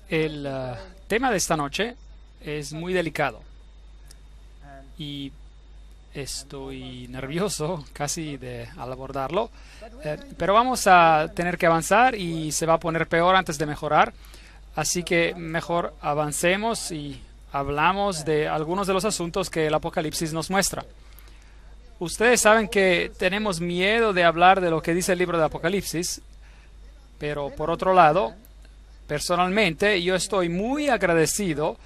El tema de esta noche es muy delicado y estoy nervioso casi al abordarlo, pero vamos a tener que avanzar y se va a poner peor antes de mejorar, así que mejor avancemos y hablamos de algunos de los asuntos que el Apocalipsis nos muestra. Ustedes saben que tenemos miedo de hablar de lo que dice el libro de Apocalipsis, pero por otro lado, personalmente, yo estoy muy agradecido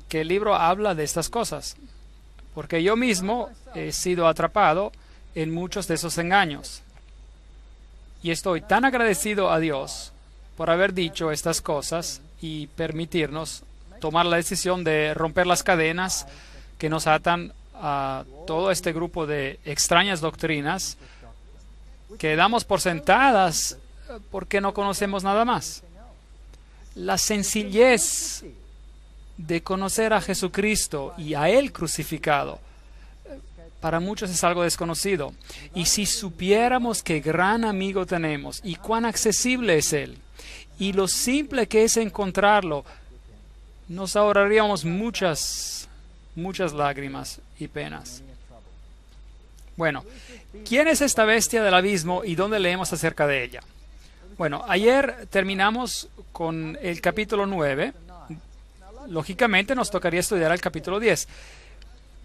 que el libro habla de estas cosas, porque yo mismo he sido atrapado en muchos de esos engaños. Y estoy tan agradecido a Dios por haber dicho estas cosas y permitirnos tomar la decisión de romper las cadenas que nos atan a todo este grupo de extrañas doctrinas que damos por sentadas porque no conocemos nada más. La sencillez de conocer a Jesucristo y a Él crucificado para muchos es algo desconocido. Y si supiéramos qué gran amigo tenemos y cuán accesible es Él y lo simple que es encontrarlo, nos ahorraríamos muchas lágrimas y penas. Bueno, ¿quién es esta bestia del abismo y dónde leemos acerca de ella? Bueno, ayer terminamos con el capítulo 9. Lógicamente nos tocaría estudiar el capítulo 10,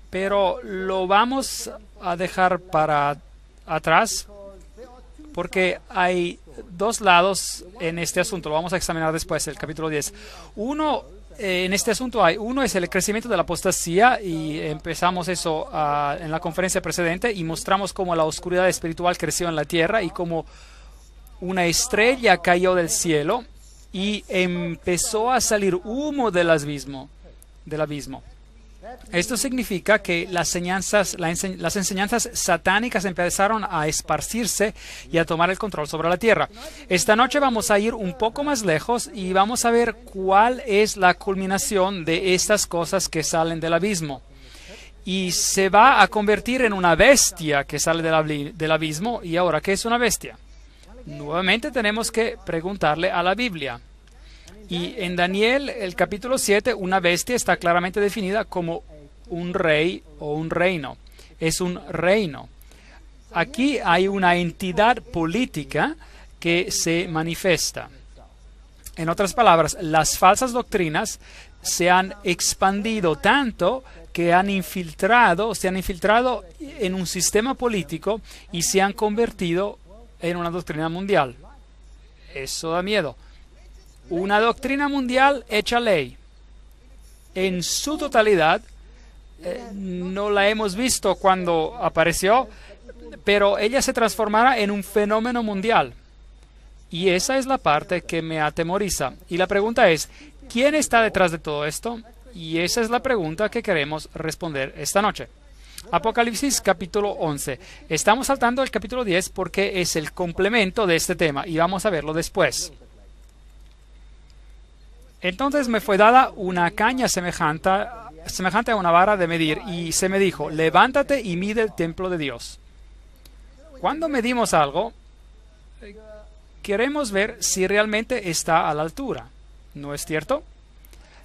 pero lo vamos a dejar para atrás porque hay dos lados en este asunto. Lo vamos a examinar después, el capítulo 10. En este asunto uno es el crecimiento de la apostasía y empezamos eso en la conferencia precedente y mostramos cómo la oscuridad espiritual creció en la tierra y cómo una estrella cayó del cielo y empezó a salir humo del abismo. Esto significa que las enseñanzas satánicas empezaron a esparcirse y a tomar el control sobre la tierra. Esta noche vamos a ir un poco más lejos y vamos a ver cuál es la culminación de estas cosas que salen del abismo. Y se va a convertir en una bestia que sale del abismo. ¿Y ahora qué es una bestia? Nuevamente tenemos que preguntarle a la Biblia. Y en Daniel, el capítulo 7, una bestia está claramente definida como un rey o un reino. Es un reino. Aquí hay una entidad política que se manifiesta. En otras palabras, las falsas doctrinas se han expandido tanto que se han infiltrado en un sistema político y se han convertido en una doctrina mundial. Eso da miedo. Una doctrina mundial hecha ley. En su totalidad, no la hemos visto cuando apareció, pero ella se transformará en un fenómeno mundial. Y esa es la parte que me atemoriza. Y la pregunta es, ¿quién está detrás de todo esto? Y esa es la pregunta que queremos responder esta noche. Apocalipsis capítulo 11. Estamos saltando el capítulo 10 porque es el complemento de este tema y vamos a verlo después. Entonces me fue dada una caña semejante a una vara de medir y se me dijo, levántate y mide el templo de Dios. Cuando medimos algo, queremos ver si realmente está a la altura. ¿No es cierto?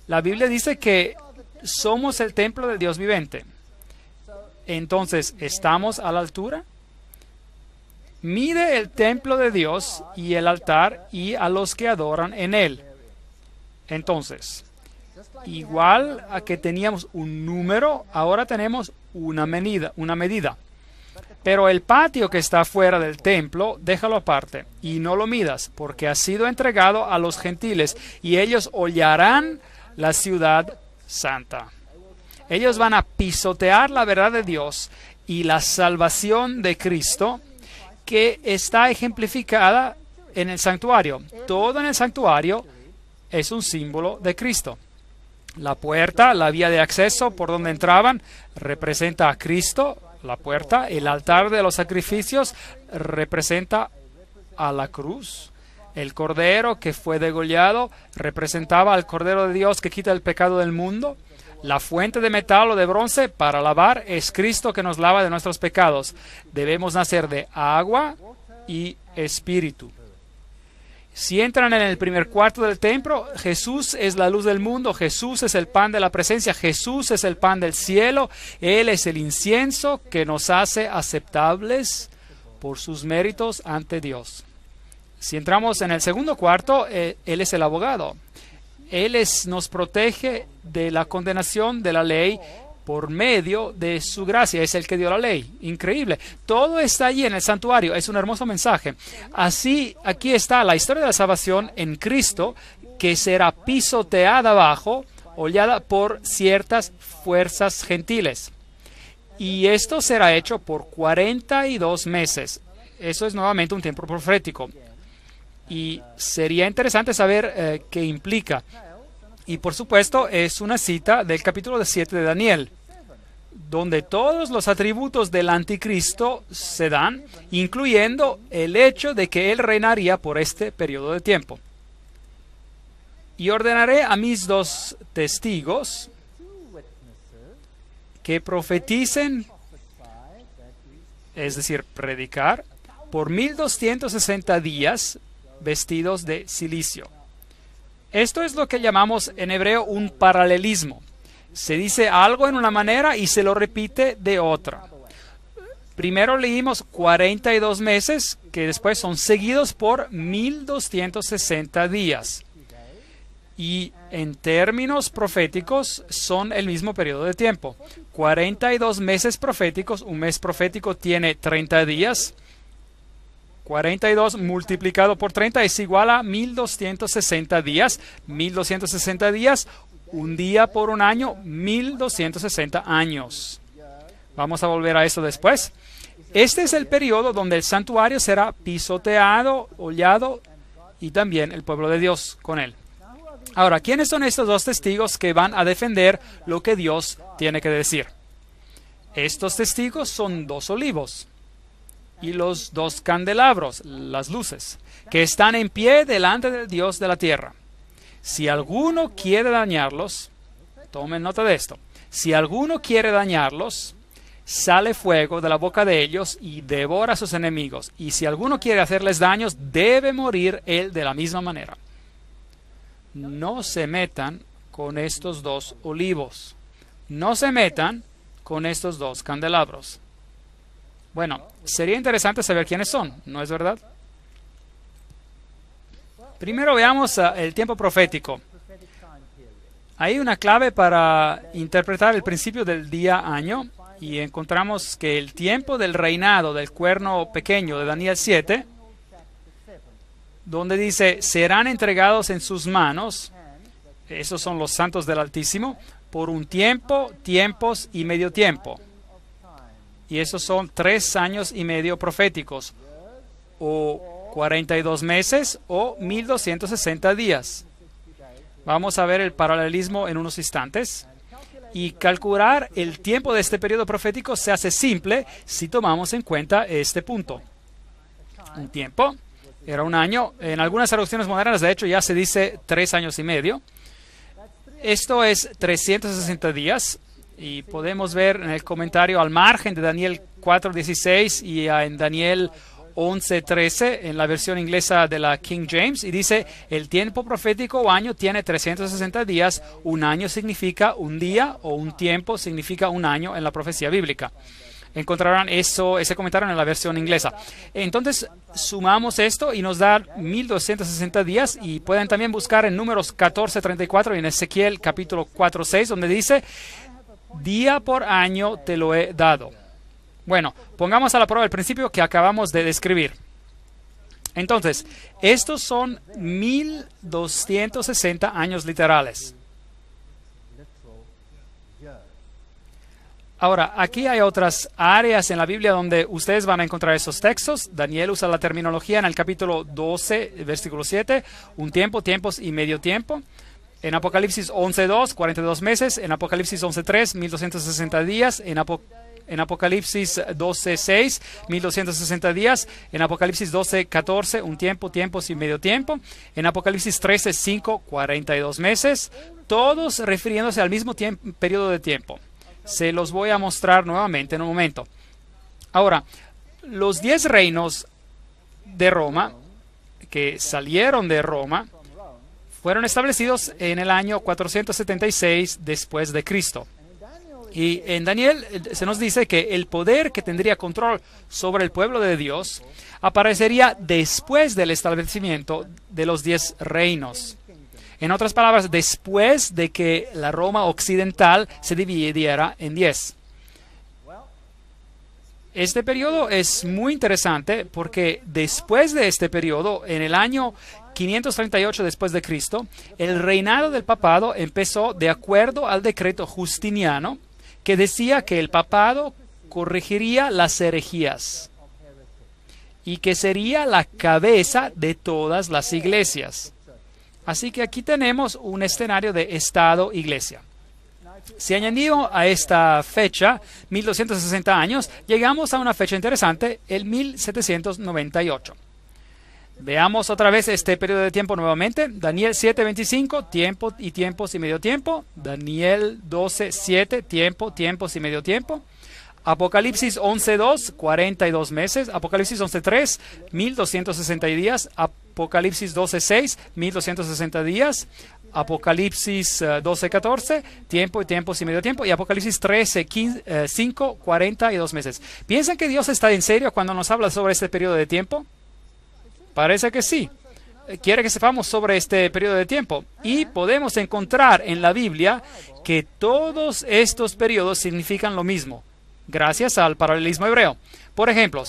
La Biblia dice que somos el templo del Dios vivente. Entonces, ¿estamos a la altura? Mide el templo de Dios y el altar y a los que adoran en él. Entonces, igual a que teníamos un número, ahora tenemos una medida. Pero el patio que está fuera del templo, déjalo aparte y no lo midas, porque ha sido entregado a los gentiles y ellos hollarán la ciudad santa. Ellos van a pisotear la verdad de Dios y la salvación de Cristo que está ejemplificada en el santuario. Todo en el santuario es un símbolo de Cristo. La puerta, la vía de acceso por donde entraban, representa a Cristo, la puerta. El altar de los sacrificios representa a la cruz. El cordero que fue degollado representaba al Cordero de Dios que quita el pecado del mundo. La fuente de metal o de bronce para lavar es Cristo que nos lava de nuestros pecados. Debemos nacer de agua y espíritu. Si entran en el primer cuarto del templo, Jesús es la luz del mundo, Jesús es el pan de la presencia, Jesús es el pan del cielo, Él es el incienso que nos hace aceptables por sus méritos ante Dios. Si entramos en el segundo cuarto, Él es el abogado. Él nos protege de la condenación de la ley por medio de su gracia. Es el que dio la ley. Increíble. Todo está allí en el santuario. Es un hermoso mensaje. Así, aquí está la historia de la salvación en Cristo, que será pisoteada abajo, hollada por ciertas fuerzas gentiles. Y esto será hecho por 42 meses. Eso es nuevamente un tiempo profético. Y sería interesante saber qué implica. Y por supuesto es una cita del capítulo 7 de Daniel, donde todos los atributos del anticristo se dan, incluyendo el hecho de que él reinaría por este periodo de tiempo. Y ordenaré a mis 2 testigos que profeticen, es decir, predicar, por 1260 días, vestidos de cilicio. Esto es lo que llamamos en hebreo un paralelismo. Se dice algo en una manera y se lo repite de otra. Primero leímos 42 meses, que después son seguidos por 1260 días. Y en términos proféticos son el mismo periodo de tiempo. 42 meses proféticos, un mes profético tiene 30 días. 42 multiplicado por 30 es igual a 1260 días. 1260 días, un día por un año, 1260 años. Vamos a volver a eso después. Este es el periodo donde el santuario será pisoteado, hollado, y también el pueblo de Dios con él. Ahora, ¿quiénes son estos 2 testigos que van a defender lo que Dios tiene que decir? Estos testigos son 2 olivos y los 2 candelabros, las luces, que están en pie delante del Dios de la tierra. Si alguno quiere dañarlos, tomen nota de esto, si alguno quiere dañarlos, sale fuego de la boca de ellos y devora a sus enemigos. Y si alguno quiere hacerles daños, debe morir él de la misma manera. No se metan con estos 2 olivos. No se metan con estos 2 candelabros. Bueno, sería interesante saber quiénes son, ¿no es verdad? Primero veamos el tiempo profético. Hay una clave para interpretar el principio del día-año y encontramos que el tiempo del reinado del cuerno pequeño de Daniel 7, donde dice, serán entregados en sus manos, esos son los santos del Altísimo, por un tiempo, tiempos y medio tiempo. Y esos son 3 años y medio proféticos, o 42 meses, o 1260 días. Vamos a ver el paralelismo en unos instantes. Y calcular el tiempo de este periodo profético se hace simple si tomamos en cuenta este punto. Un tiempo era un año. En algunas traducciones modernas, de hecho, ya se dice 3 años y medio. Esto es 360 días. Y podemos ver en el comentario al margen de Daniel 4:16 y en Daniel 11:13 en la versión inglesa de la King James. Y dice, el tiempo profético o año tiene 360 días. Un año significa un día o un tiempo significa un año en la profecía bíblica. Encontrarán ese comentario en la versión inglesa. Entonces, sumamos esto y nos da 1260 días. Y pueden también buscar en Números 14:34 y en Ezequiel capítulo 4:6, donde dice, día por año te lo he dado. Bueno, pongamos a la prueba el principio que acabamos de describir. Entonces, estos son 1260 años literales. Ahora, aquí hay otras áreas en la Biblia donde ustedes van a encontrar esos textos. Daniel usa la terminología en el capítulo 12, versículo 7, un tiempo, tiempos y medio tiempo. En Apocalipsis 11:2, 42 meses. En Apocalipsis 11:3, 1260 días. En Apocalipsis 12:6, 1260 días. En Apocalipsis 12:14, un tiempo, tiempos y medio tiempo. En Apocalipsis 13:5, 42 meses. Todos refiriéndose al mismo periodo de tiempo. Se los voy a mostrar nuevamente en un momento. Ahora, los 10 reinos de Roma, que salieron de Roma fueron establecidos en el año 476 después de Cristo. Y en Daniel se nos dice que el poder que tendría control sobre el pueblo de Dios aparecería después del establecimiento de los 10 reinos. En otras palabras, después de que la Roma occidental se dividiera en 10. Este periodo es muy interesante porque después de este periodo, en el año 538 después de Cristo, el reinado del papado empezó de acuerdo al decreto justiniano que decía que el papado corregiría las herejías y que sería la cabeza de todas las iglesias. Así que aquí tenemos un escenario de Estado-Iglesia. Si añadimos a esta fecha 1260 años, llegamos a una fecha interesante, el 1798. Veamos otra vez este periodo de tiempo nuevamente. Daniel 7:25, tiempo y tiempos y medio tiempo. Daniel 12:7, tiempo, tiempos y medio tiempo. Apocalipsis 11:2, 42 meses. Apocalipsis 11:3, 1260 días. Apocalipsis 12:6, 1260 días. Apocalipsis 12:14, tiempo y tiempos y medio tiempo. Y Apocalipsis 13:5, 42 meses. ¿Piensan que Dios está en serio cuando nos habla sobre este periodo de tiempo? Parece que sí. Quiere que sepamos sobre este periodo de tiempo. Y podemos encontrar en la Biblia que todos estos periodos significan lo mismo, gracias al paralelismo hebreo. Por ejemplo,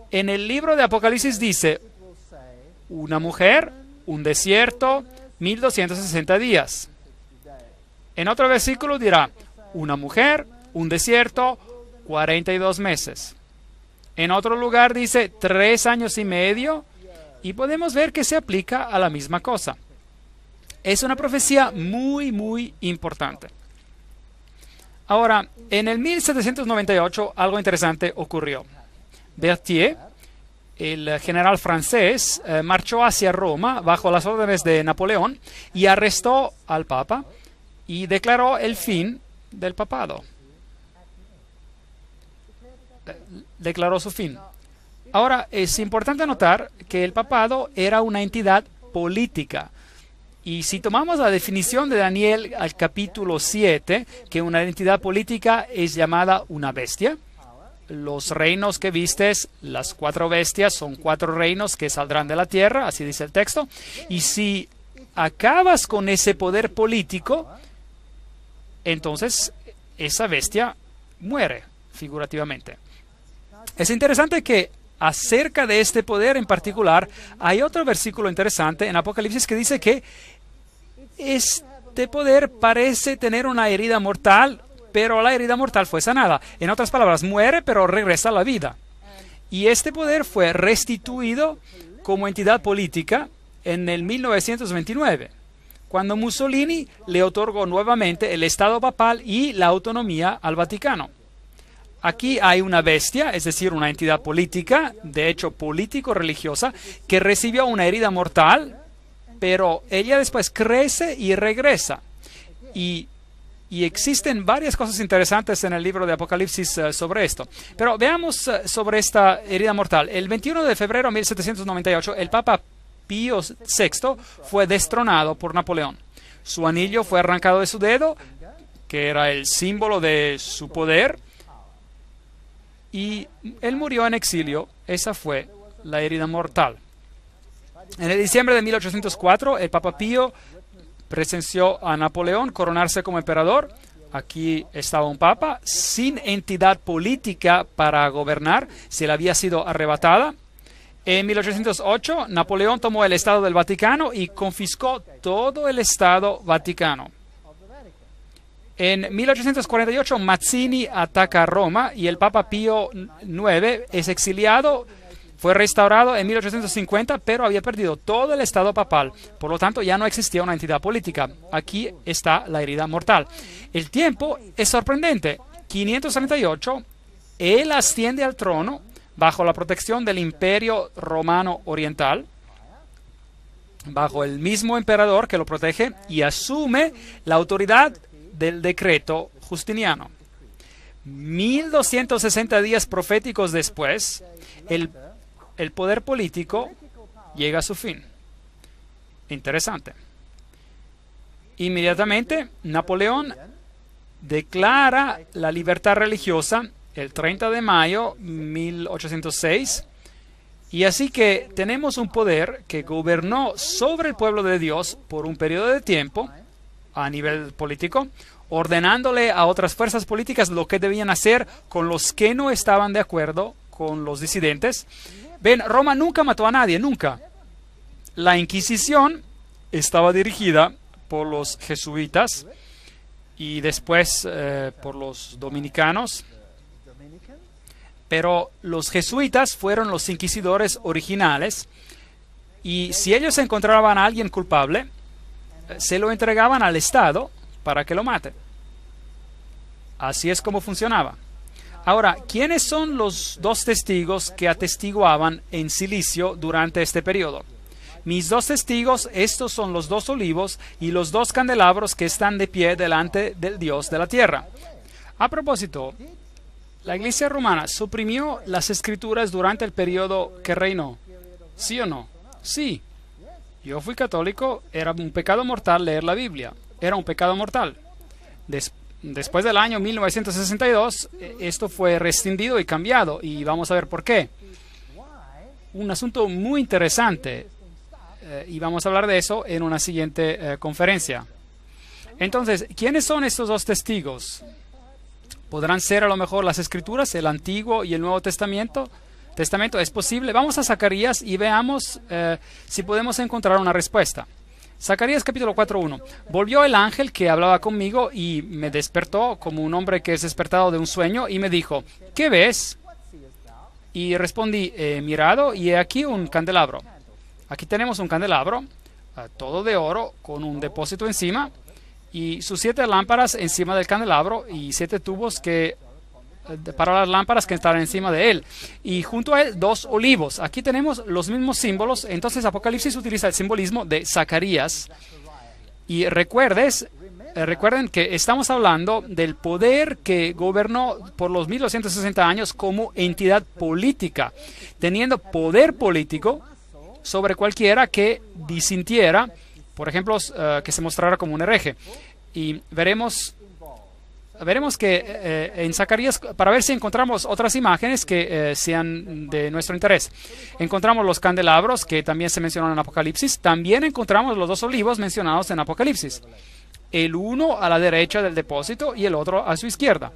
en el libro de Apocalipsis dice, una mujer, un desierto, 1260 días. En otro versículo dirá, una mujer, un desierto, 42 meses. En otro lugar dice 3 años y medio. Y podemos ver que se aplica a la misma cosa. Es una profecía muy, muy importante. Ahora, en el 1798 algo interesante ocurrió. Berthier, el general francés, marchó hacia Roma bajo las órdenes de Napoleón y arrestó al Papa y declaró el fin del papado. Declaró su fin. Ahora, es importante notar que el papado era una entidad política. Y si tomamos la definición de Daniel al capítulo 7, que una entidad política es llamada una bestia, los reinos que vistes, las 4 bestias, son 4 reinos que saldrán de la tierra, así dice el texto. Y si acabas con ese poder político, entonces esa bestia muere, figurativamente. Es interesante que acerca de este poder en particular, hay otro versículo interesante en Apocalipsis que dice que este poder parece tener una herida mortal, pero la herida mortal fue sanada. En otras palabras, muere, pero regresa a la vida. Y este poder fue restituido como entidad política en el 1929, cuando Mussolini le otorgó nuevamente el Estado papal y la autonomía al Vaticano. Aquí hay una bestia, es decir, una entidad política, de hecho político-religiosa, que recibió una herida mortal, pero ella después crece y regresa. Y existen varias cosas interesantes en el libro de Apocalipsis sobre esto. Pero veamos sobre esta herida mortal. El 21 de febrero de 1798, el Papa Pío VI fue destronado por Napoleón. Su anillo fue arrancado de su dedo, que era el símbolo de su poder, y él murió en exilio. Esa fue la herida mortal. En el diciembre de 1804, el Papa Pío presenció a Napoleón coronarse como emperador. Aquí estaba un papa sin entidad política para gobernar, se le había sido arrebatada. En 1808, Napoleón tomó el Estado del Vaticano y confiscó todo el Estado Vaticano. En 1848, Mazzini ataca a Roma y el Papa Pío IX es exiliado. Fue restaurado en 1850, pero había perdido todo el Estado papal. Por lo tanto, ya no existía una entidad política. Aquí está la herida mortal. El tiempo es sorprendente. 538, él asciende al trono bajo la protección del Imperio Romano Oriental, bajo el mismo emperador que lo protege, y asume la autoridad del decreto justiniano. 1260 días proféticos después, el poder político llega a su fin. Interesante. Inmediatamente, Napoleón declara la libertad religiosa el 30 de mayo de 1806. Y así que tenemos un poder que gobernó sobre el pueblo de Dios por un periodo de tiempo a nivel político, ordenándole a otras fuerzas políticas lo que debían hacer con los que no estaban de acuerdo con los disidentes. Ven, Roma nunca mató a nadie, nunca. La Inquisición estaba dirigida por los jesuitas y después por los dominicanos. Pero los jesuitas fueron los inquisidores originales y si ellos encontraban a alguien culpable, se lo entregaban al Estado para que lo mate. Así es como funcionaba. Ahora, ¿quiénes son los dos testigos que atestiguaban en silicio durante este periodo? Mis dos testigos, estos son los dos olivos y los dos candelabros que están de pie delante del Dios de la tierra. A propósito, ¿la Iglesia romana suprimió las escrituras durante el periodo que reinó? ¿Sí o no? Sí. Yo fui católico, era un pecado mortal leer la Biblia. Era un pecado mortal. Después del año 1962, esto fue rescindido y cambiado, y vamos a ver por qué. Un asunto muy interesante, y vamos a hablar de eso en una siguiente conferencia. Entonces, ¿quiénes son estos dos testigos? ¿Podrán ser a lo mejor las Escrituras, el Antiguo y el Nuevo Testamento? ¿Es posible? Vamos a Zacarías y veamos si podemos encontrar una respuesta. Zacarías capítulo 4:1. Volvió el ángel que hablaba conmigo y me despertó como un hombre que es despertado de un sueño y me dijo, ¿qué ves? Y respondí, he mirado y he aquí un candelabro. Aquí tenemos un candelabro, todo de oro, con un depósito encima y sus 7 lámparas encima del candelabro y 7 tubos para las lámparas que están encima de él. Y junto a él 2 olivos. Aquí tenemos los mismos símbolos. Entonces Apocalipsis utiliza el simbolismo de Zacarías. Y recuerden que estamos hablando del poder que gobernó por los 1260 años como entidad política, teniendo poder político sobre cualquiera que disintiera, por ejemplo, que se mostrara como un hereje. Y veremos que en Zacarías, para ver si encontramos otras imágenes que sean de nuestro interés. Encontramos los candelabros que también se mencionan en Apocalipsis. También encontramos los 2 olivos mencionados en Apocalipsis. El uno a la derecha del depósito y el otro a su izquierda.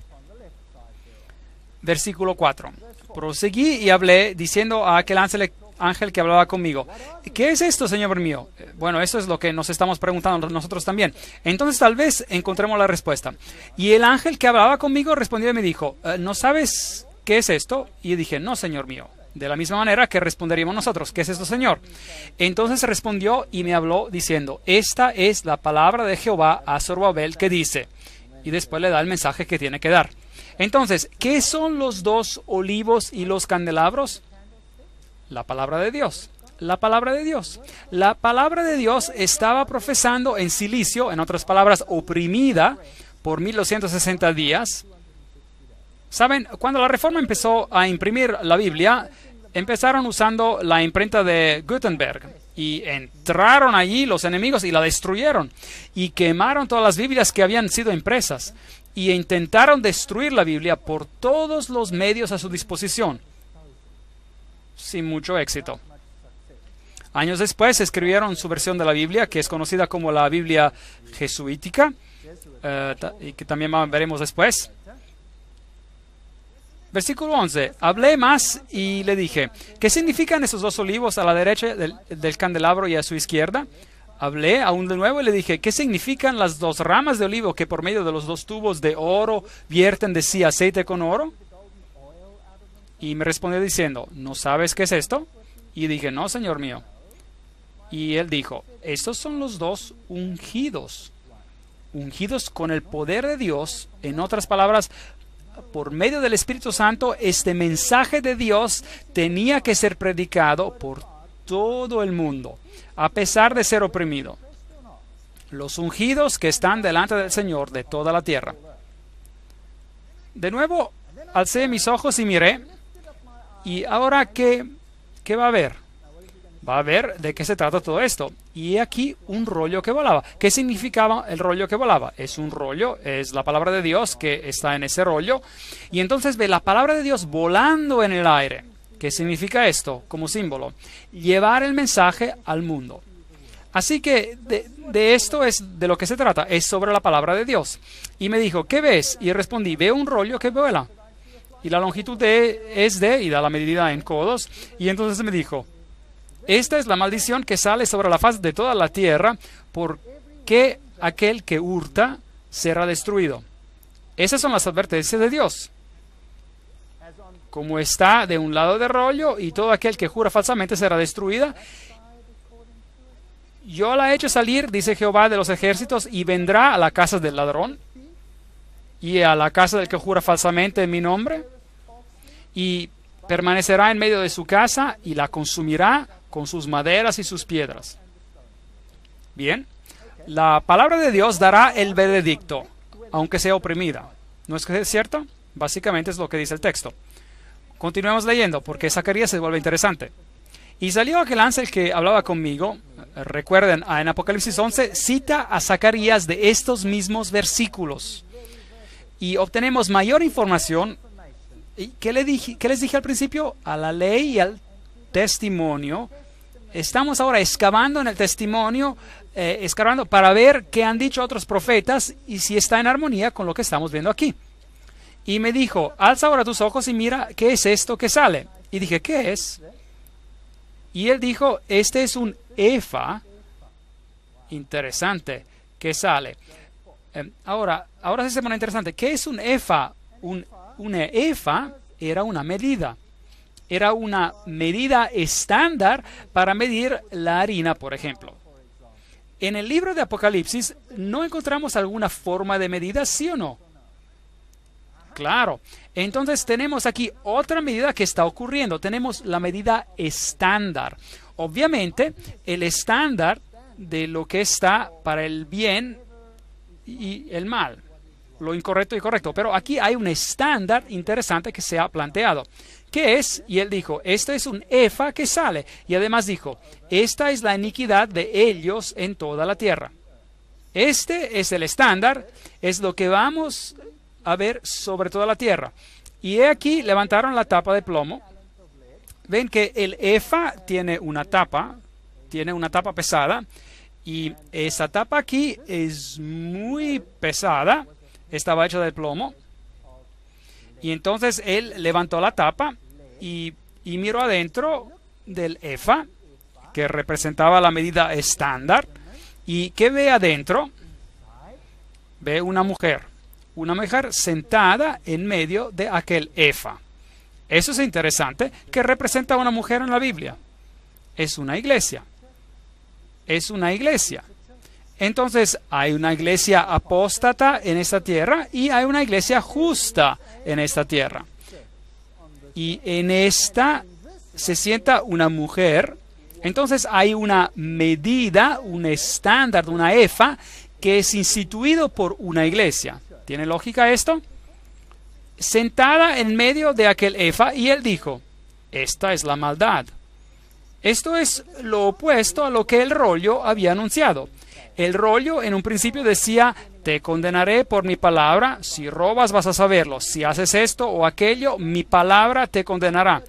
Versículo 4. Proseguí y hablé diciendo a aquel ángel que hablaba conmigo, ¿qué es esto, Señor mío? Bueno, eso es lo que nos estamos preguntando nosotros también. Entonces tal vez encontremos la respuesta. Y el ángel que hablaba conmigo respondió y me dijo, ¿no sabes qué es esto? Y yo dije, no, Señor mío. De la misma manera que responderíamos nosotros, ¿qué es esto, Señor? Entonces respondió y me habló diciendo, esta es la palabra de Jehová a Zorobabel que dice, y después le da el mensaje que tiene que dar. Entonces, ¿qué son los 2 olivos y los candelabros? La palabra de Dios. La palabra de Dios. La palabra de Dios estaba profesando en silicio, en otras palabras, oprimida por 1260 días. ¿Saben? Cuando la Reforma empezó a imprimir la Biblia, empezaron usando la imprenta de Gutenberg. Y entraron allí los enemigos y la destruyeron. Y quemaron todas las Biblias que habían sido impresas. Y intentaron destruir la Biblia por todos los medios a su disposición. Sin mucho éxito. Años después escribieron su versión de la Biblia, que es conocida como la Biblia jesuítica, y que también veremos después. Versículo 11. Hablé más y le dije, ¿qué significan esos 2 olivos a la derecha del candelabro y a su izquierda? Hablé aún de nuevo y le dije, ¿qué significan las 2 ramas de olivo que por medio de los 2 tubos de oro vierten de sí aceite con oro? Y me respondió diciendo, ¿no sabes qué es esto? Y dije, no, Señor mío. Y él dijo, estos son los 2 ungidos. Ungidos con el poder de Dios. En otras palabras, por medio del Espíritu Santo, este mensaje de Dios tenía que ser predicado por todo el mundo, a pesar de ser oprimido. Los ungidos que están delante del Señor de toda la tierra. De nuevo, alcé mis ojos y miré. ¿Y ahora qué va a haber? va a ver de qué se trata todo esto. Y aquí un rollo que volaba. ¿Qué significaba el rollo que volaba? Es un rollo, es la palabra de Dios que está en ese rollo. Y entonces ve la palabra de Dios volando en el aire. ¿Qué significa esto como símbolo? Llevar el mensaje al mundo. Así que de esto es de lo que se trata, es sobre la palabra de Dios. Y me dijo, ¿qué ves? Y respondí, veo un rollo que vuela. Y la longitud es de, y da la medida en codos. Y entonces me dijo, esta es la maldición que sale sobre la faz de toda la tierra, porque aquel que hurta será destruido. Esas son las advertencias de Dios. Como está de un lado del rollo, y todo aquel que jura falsamente será destruida. Yo la he hecho salir, dice Jehová de los ejércitos, y vendrá a la casa del ladrón, y a la casa del que jura falsamente en mi nombre, y permanecerá en medio de su casa, y la consumirá con sus maderas y sus piedras. Bien, la palabra de Dios dará el veredicto, aunque sea oprimida. ¿No es que es cierto? Básicamente es lo que dice el texto. Continuemos leyendo, porque Zacarías se vuelve interesante. Y salió aquel ángel que hablaba conmigo. Recuerden, en Apocalipsis 11 cita a Zacarías de estos mismos versículos. Y obtenemos mayor información. ¿Qué les dije al principio? A la ley y al testimonio. Estamos ahora excavando en el testimonio, escarbando para ver qué han dicho otros profetas y si está en armonía con lo que estamos viendo aquí. Y me dijo, alza ahora tus ojos y mira qué es esto que sale. Y dije, ¿qué es? Y él dijo, este es un efa. Interesante, que sale. Ahora sí se pone interesante. ¿Qué es un efa? Un efa era una medida. Era una medida estándar para medir la harina, por ejemplo. En el libro de Apocalipsis, ¿no encontramos alguna forma de medida, sí o no? Claro. Entonces tenemos aquí otra medida que está ocurriendo. Tenemos la medida estándar. Obviamente, el estándar de lo que está para el bien y el mal. Lo incorrecto y correcto. Pero aquí hay un estándar interesante que se ha planteado. ¿Qué es? Y él dijo, este es un efa que sale. Y además dijo, esta es la iniquidad de ellos en toda la tierra. Este es el estándar, es lo que vamos a ver sobre toda la tierra. Y he aquí, levantaron la tapa de plomo. Ven que el efa tiene una tapa pesada. Y esa tapa aquí es muy pesada. Estaba hecha de plomo. Y entonces él levantó la tapa y miró adentro del efa, que representaba la medida estándar. ¿Y qué ve adentro? Ve una mujer sentada en medio de aquel efa. Eso es interesante. ¿Qué representa una mujer en la Biblia? Es una iglesia. Es una iglesia. Entonces, hay una iglesia apóstata en esta tierra y hay una iglesia justa en esta tierra. Y en esta se sienta una mujer. Entonces, hay una medida, un estándar, una efa, que es instituido por una iglesia. ¿Tiene lógica esto? Sentada en medio de aquel efa, y él dijo, esta es la maldad. Esto es lo opuesto a lo que el rollo había anunciado. El rollo en un principio decía, te condenaré por mi palabra, si robas vas a saberlo, si haces esto o aquello, mi palabra te condenará.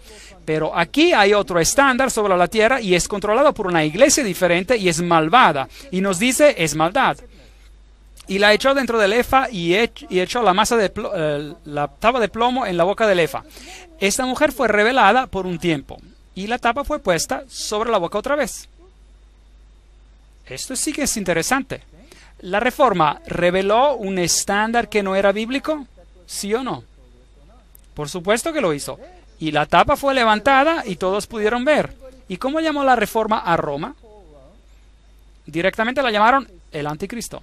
Pero aquí hay otro estándar sobre la tierra y es controlado por una iglesia diferente y es malvada. Y nos dice, es maldad. Y la echó dentro del efa y echó la la tapa de plomo en la boca del efa. Esta mujer fue revelada por un tiempo y la tapa fue puesta sobre la boca otra vez. Esto sí que es interesante. ¿La Reforma reveló un estándar que no era bíblico? ¿Sí o no? Por supuesto que lo hizo. Y la tapa fue levantada y todos pudieron ver. ¿Y cómo llamó la Reforma a Roma? Directamente la llamaron el Anticristo.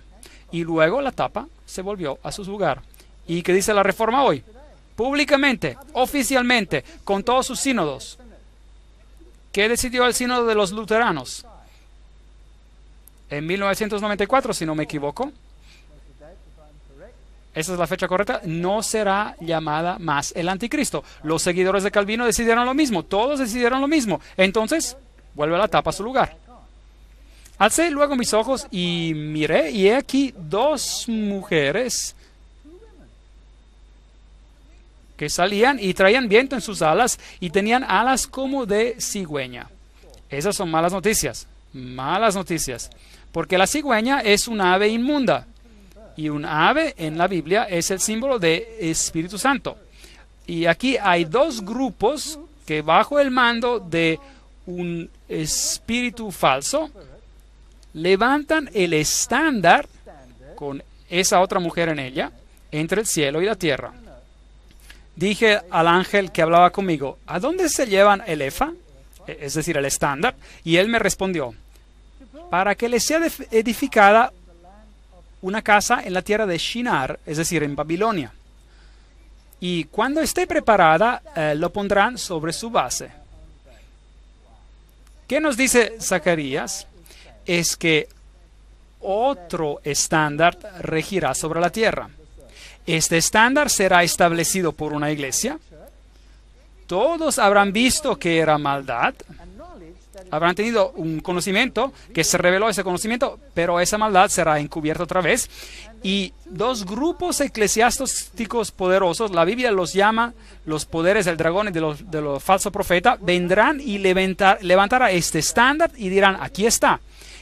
Y luego la tapa se volvió a su lugar. ¿Y qué dice la Reforma hoy? Públicamente, oficialmente, con todos sus sínodos. ¿Qué decidió el sínodo de los luteranos? En 1994, si no me equivoco. Esa es la fecha correcta. No será llamada más el anticristo. Los seguidores de Calvino decidieron lo mismo. Todos decidieron lo mismo. Entonces, Vuelve la tapa a su lugar. Alcé luego mis ojos y miré, y he aquí dos mujeres que salían y traían viento en sus alas y tenían alas como de cigüeña. Esas son malas noticias. Malas noticias. Porque la cigüeña es un ave inmunda. Y un ave en la Biblia es el símbolo de Espíritu Santo. Y aquí hay dos grupos que bajo el mando de un espíritu falso levantan el estándar con esa otra mujer en ella entre el cielo y la tierra. Dije al ángel que hablaba conmigo, ¿a dónde se llevan el efa? Es decir, el estándar. Y él me respondió, para que le sea edificada una casa en la tierra de Shinar, es decir, en Babilonia. Y cuando esté preparada, lo pondrán sobre su base. ¿Qué nos dice Zacarías? Es que otro estándar regirá sobre la tierra. Este estándar será establecido por una iglesia. Todos habrán visto que era maldad. Habrán tenido un conocimiento, que se reveló ese conocimiento, pero esa maldad será encubierta otra vez. Y dos grupos eclesiásticos poderosos, la Biblia los llama los poderes del dragón y de los falsos profetas, vendrán y levantará este estándar y dirán, aquí está.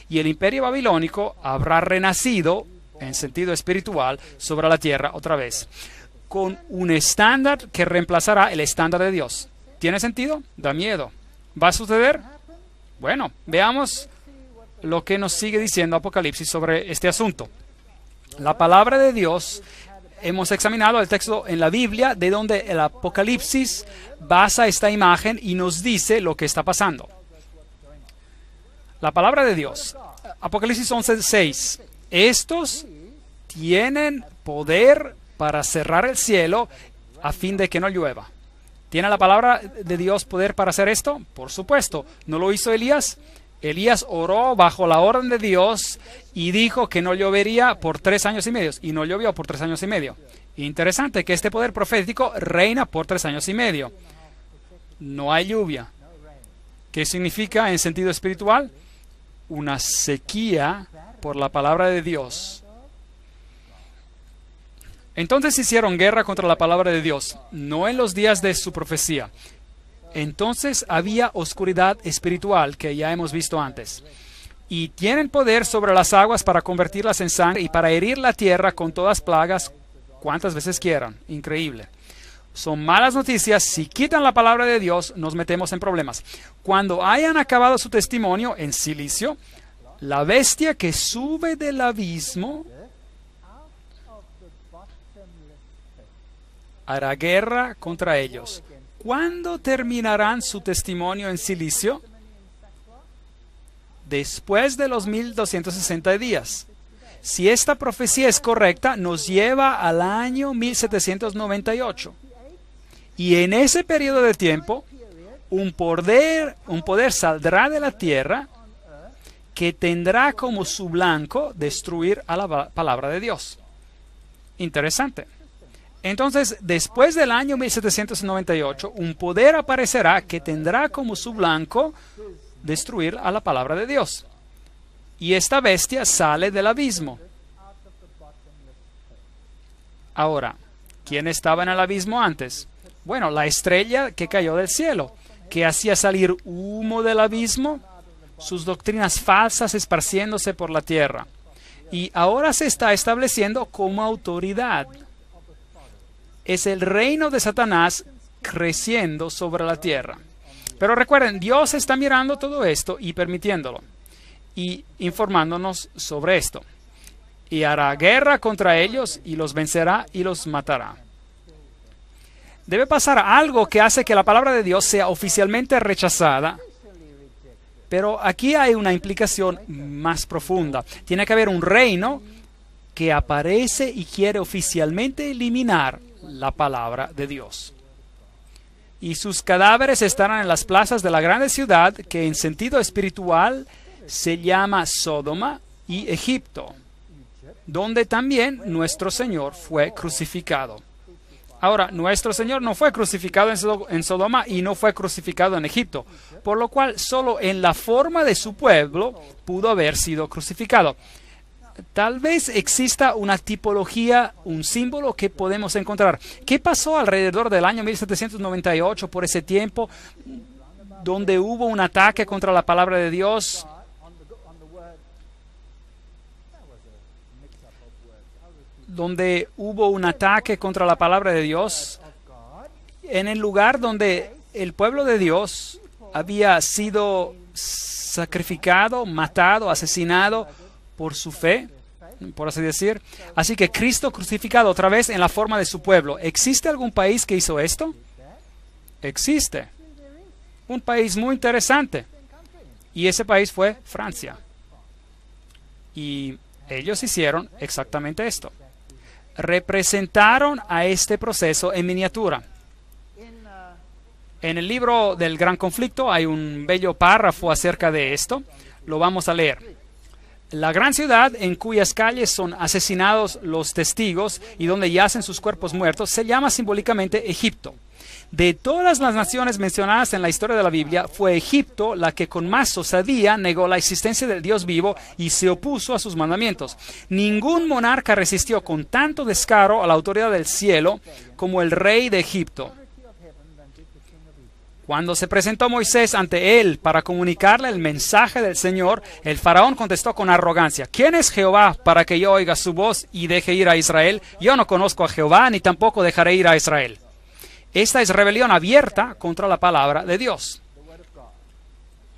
Y el imperio babilónico habrá renacido en sentido espiritual sobre la tierra otra vez, con un estándar que reemplazará el estándar de Dios. ¿Tiene sentido? Da miedo. ¿Va a suceder? Bueno, veamos lo que nos sigue diciendo Apocalipsis sobre este asunto. La palabra de Dios, hemos examinado el texto en la Biblia de donde el Apocalipsis basa esta imagen y nos dice lo que está pasando. La palabra de Dios, Apocalipsis 11:6. Estos tienen poder para cerrar el cielo a fin de que no llueva. ¿Tiene la palabra de Dios poder para hacer esto? Por supuesto. ¿No lo hizo Elías? Elías oró bajo la orden de Dios y dijo que no llovería por 3 años y medio. Y no llovió por 3 años y medio. Interesante que este poder profético reina por 3 años y medio. No hay lluvia. ¿Qué significa en sentido espiritual? Una sequía por la palabra de Dios. Entonces hicieron guerra contra la palabra de Dios, no en los días de su profecía. Entonces había oscuridad espiritual que ya hemos visto antes. Y tienen poder sobre las aguas para convertirlas en sangre y para herir la tierra con todas plagas cuantas veces quieran. Increíble. Son malas noticias. Si quitan la palabra de Dios, nos metemos en problemas. Cuando hayan acabado su testimonio en silicio, la bestia que sube del abismo hará guerra contra ellos. ¿Cuándo terminarán su testimonio en silicio? Después de los 1260 días. Si esta profecía es correcta, nos lleva al año 1798. Y en ese periodo de tiempo, un poder saldrá de la tierra que tendrá como su blanco destruir a la palabra de Dios. Interesante. Entonces, después del año 1798, un poder aparecerá que tendrá como su blanco destruir a la palabra de Dios. Y esta bestia sale del abismo. Ahora, ¿quién estaba en el abismo antes? Bueno, la estrella que cayó del cielo, que hacía salir humo del abismo, sus doctrinas falsas esparciéndose por la tierra. Y ahora se está estableciendo como autoridad. Es el reino de Satanás creciendo sobre la tierra. Pero recuerden, Dios está mirando todo esto y permitiéndolo. Y informándonos sobre esto. Y hará guerra contra ellos y los vencerá y los matará. Debe pasar algo que hace que la palabra de Dios sea oficialmente rechazada. Pero aquí hay una implicación más profunda. Tiene que haber un reino que aparece y quiere oficialmente eliminar la palabra de Dios. Y sus cadáveres estarán en las plazas de la grande ciudad que en sentido espiritual se llama Sodoma y Egipto, donde también nuestro Señor fue crucificado. Ahora, nuestro Señor no fue crucificado en Sodoma y no fue crucificado en Egipto, por lo cual solo en la forma de su pueblo pudo haber sido crucificado. Tal vez exista una tipología, un símbolo que podemos encontrar. ¿Qué pasó alrededor del año 1798, por ese tiempo, donde hubo un ataque contra la palabra de Dios? Donde hubo un ataque contra la palabra de Dios, en el lugar donde el pueblo de Dios había sido sacrificado, matado, asesinado por su fe, por así decir. Así que Cristo crucificado otra vez en la forma de su pueblo. ¿Existe algún país que hizo esto? Existe. Un país muy interesante. Y ese país fue Francia. Y ellos hicieron exactamente esto. Representaron a este proceso en miniatura. En el libro del Gran Conflicto hay un bello párrafo acerca de esto. Lo vamos a leer. La gran ciudad en cuyas calles son asesinados los testigos y donde yacen sus cuerpos muertos se llama simbólicamente Egipto. De todas las naciones mencionadas en la historia de la Biblia, fue Egipto la que con más osadía negó la existencia del Dios vivo y se opuso a sus mandamientos. Ningún monarca resistió con tanto descaro a la autoridad del cielo como el rey de Egipto. Cuando se presentó Moisés ante él para comunicarle el mensaje del Señor, el faraón contestó con arrogancia: ¿Quién es Jehová para que yo oiga su voz y deje ir a Israel? Yo no conozco a Jehová, ni tampoco dejaré ir a Israel. Esta es rebelión abierta contra la palabra de Dios.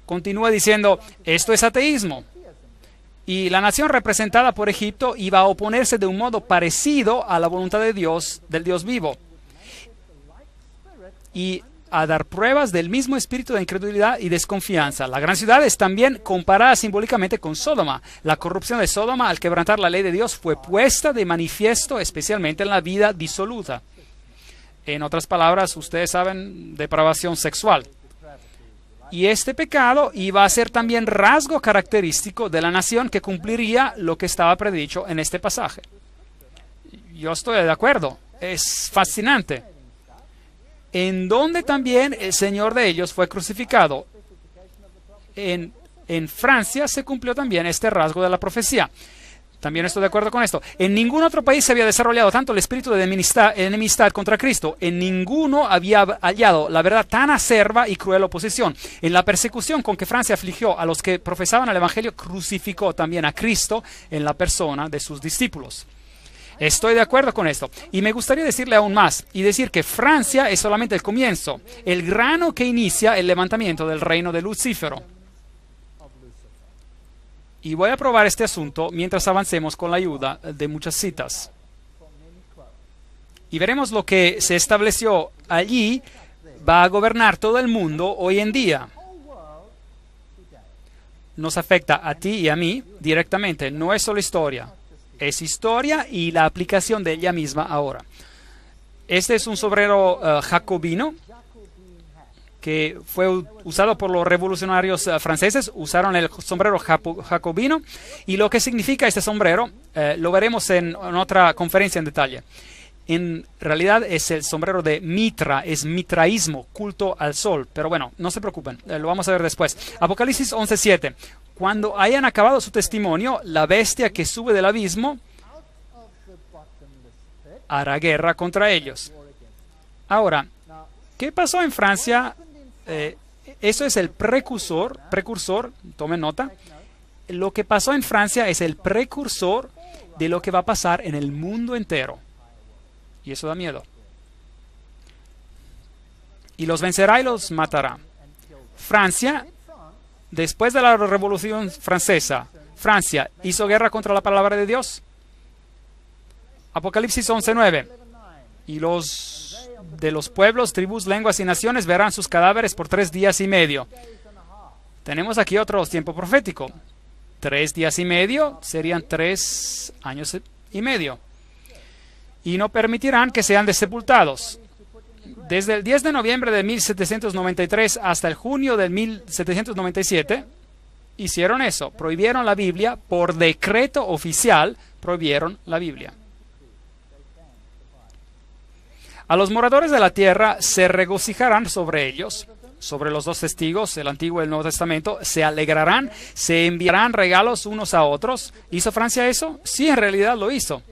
Continúa diciendo, esto es ateísmo. Y la nación representada por Egipto iba a oponerse de un modo parecido a la voluntad de Dios, del Dios vivo, y a dar pruebas del mismo espíritu de incredulidad y desconfianza. La gran ciudad es también comparada simbólicamente con Sodoma. La corrupción de Sodoma al quebrantar la ley de Dios fue puesta de manifiesto especialmente en la vida disoluta. En otras palabras, ustedes saben, depravación sexual. Y este pecado iba a ser también rasgo característico de la nación que cumpliría lo que estaba predicho en este pasaje. Yo estoy de acuerdo. Es fascinante. En donde también el Señor de ellos fue crucificado. En Francia se cumplió también este rasgo de la profecía. También estoy de acuerdo con esto. En ningún otro país se había desarrollado tanto el espíritu de enemistad contra Cristo. En ninguno había hallado la verdad tan acerba y cruel oposición. En la persecución con que Francia afligió a los que profesaban el Evangelio, crucificó también a Cristo en la persona de sus discípulos. Estoy de acuerdo con esto. Y me gustaría decirle aún más y decir que Francia es solamente el comienzo, el grano que inicia el levantamiento del reino de Lucífero. Y voy a probar este asunto mientras avancemos con la ayuda de muchas citas. Y veremos lo que se estableció allí va a gobernar todo el mundo hoy en día. Nos afecta a ti y a mí directamente. No es solo historia. Es historia y la aplicación de ella misma ahora. Este es un sombrero jacobino que fue usado por los revolucionarios franceses. Usaron el sombrero jacobino, y lo que significa este sombrero lo veremos en otra conferencia en detalle. En realidad es el sombrero de Mitra, es mitraísmo, culto al sol, pero bueno, no se preocupen, lo vamos a ver después. Apocalipsis 11:7. Cuando hayan acabado su testimonio, la bestia que sube del abismo hará guerra contra ellos. Ahora, ¿qué pasó en Francia? Eso es el precursor, tomen nota. Lo que pasó en Francia es el precursor de lo que va a pasar en el mundo entero. Y eso da miedo. Y los vencerá y los matará. Francia, después de la Revolución Francesa, Francia hizo guerra contra la palabra de Dios. Apocalipsis 11:9. Y los de los pueblos, tribus, lenguas y naciones verán sus cadáveres por 3 días y medio. Tenemos aquí otro tiempo profético. 3 días y medio serían 3 años y medio. Y no permitirán que sean desepultados. Desde el 10 de noviembre de 1793 hasta el junio de 1797, hicieron eso. Prohibieron la Biblia. Por decreto oficial, prohibieron la Biblia. A los moradores de la tierra se regocijarán sobre ellos, sobre los dos testigos, el Antiguo y el Nuevo Testamento, se alegrarán, se enviarán regalos unos a otros. ¿Hizo Francia eso? Sí, en realidad lo hizo,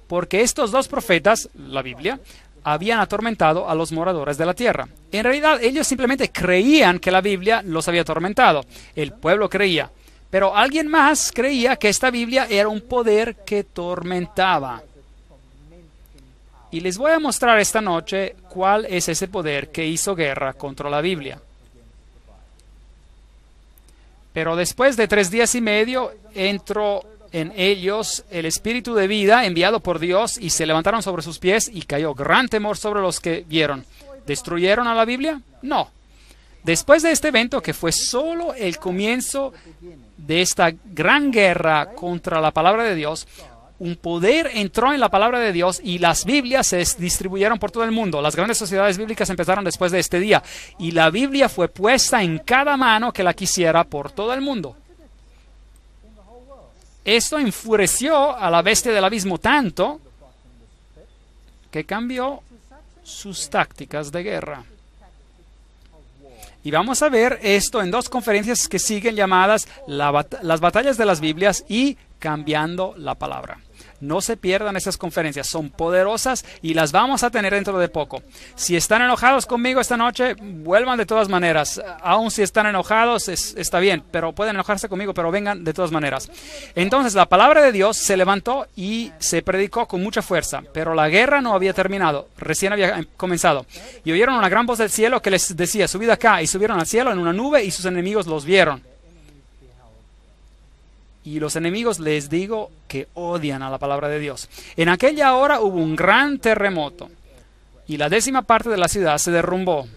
porque estos dos profetas, la Biblia, habían atormentado a los moradores de la tierra. En realidad, ellos simplemente creían que la Biblia los había atormentado. El pueblo creía. Pero alguien más creía que esta Biblia era un poder que tormentaba. Y les voy a mostrar esta noche cuál es ese poder que hizo guerra contra la Biblia. Pero después de 3 días y medio entró en ellos el espíritu de vida enviado por Dios y se levantaron sobre sus pies y cayó gran temor sobre los que vieron. ¿Destruyeron a la Biblia? No. Después de este evento, que fue solo el comienzo de esta gran guerra contra la palabra de Dios, un poder entró en la palabra de Dios y las Biblias se distribuyeron por todo el mundo. Las grandes sociedades bíblicas empezaron después de este día y la Biblia fue puesta en cada mano que la quisiera por todo el mundo. Esto enfureció a la bestia del abismo tanto que cambió sus tácticas de guerra. Y vamos a ver esto en 2 conferencias que siguen llamadas las batallas de las Biblias y cambiando la palabra. No se pierdan esas conferencias, son poderosas y las vamos a tener dentro de poco. Si están enojados conmigo esta noche, vuelvan de todas maneras. Aún si están enojados, está bien, pero pueden enojarse conmigo, pero vengan de todas maneras. Entonces, la palabra de Dios se levantó y se predicó con mucha fuerza, pero la guerra no había terminado, recién había comenzado. Y oyeron una gran voz del cielo que les decía, subid acá, y subieron al cielo en una nube y sus enemigos los vieron. Y los enemigos, les digo, que odian a la palabra de Dios. En aquella hora hubo un gran terremoto y la 10ª parte de la ciudad se derrumbó.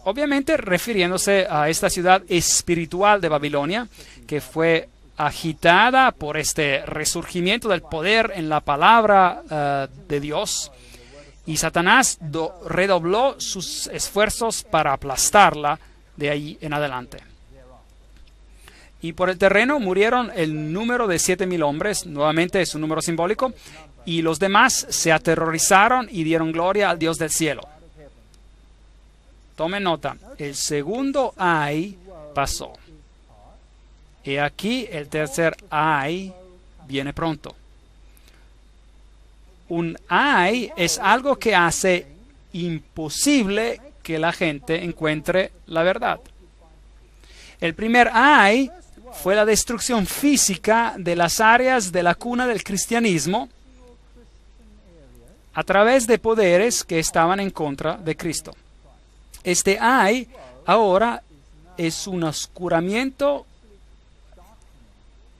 Obviamente refiriéndose a esta ciudad espiritual de Babilonia, que fue agitada por este resurgimiento del poder en la palabra de Dios. Y Satanás redobló sus esfuerzos para aplastarla de ahí en adelante. Y por el terreno murieron el número de 7,000 hombres, nuevamente es un número simbólico, y los demás se aterrorizaron y dieron gloria al Dios del cielo. Tomen nota, el segundo ay pasó. Y aquí el tercer ay viene pronto. Un ay es algo que hace imposible que la gente encuentre la verdad. El primer ay fue la destrucción física de las áreas de la cuna del cristianismo a través de poderes que estaban en contra de Cristo. Este ay ahora es un oscuramiento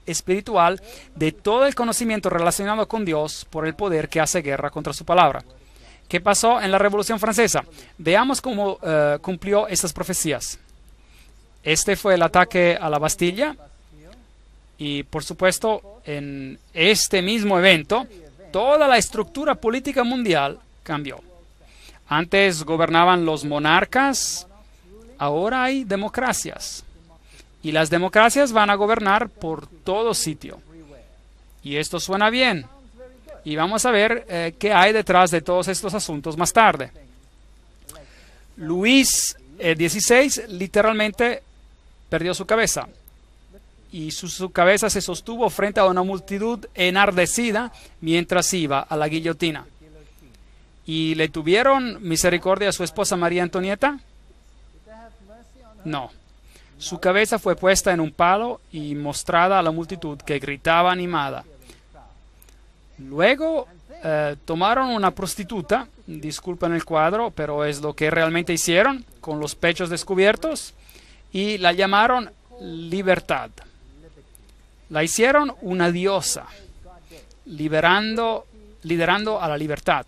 espiritual de todo el conocimiento relacionado con Dios por el poder que hace guerra contra su palabra. ¿Qué pasó en la Revolución Francesa? Veamos cómo cumplió estas profecías. Este fue el ataque a la Bastilla y, por supuesto, en este mismo evento, toda la estructura política mundial cambió. Antes gobernaban los monarcas, ahora hay democracias. Y las democracias van a gobernar por todo sitio. Y esto suena bien. Y vamos a ver qué hay detrás de todos estos asuntos más tarde. Luis XVI literalmente perdió su cabeza. Y su cabeza se sostuvo frente a una multitud enardecida mientras iba a la guillotina. ¿Y le tuvieron misericordia a su esposa María Antonieta? No. Su cabeza fue puesta en un palo y mostrada a la multitud que gritaba animada. Luego tomaron una prostituta, disculpen el cuadro, pero es lo que realmente hicieron, con los pechos descubiertos, y la llamaron Libertad. La hicieron una diosa, liderando a la libertad.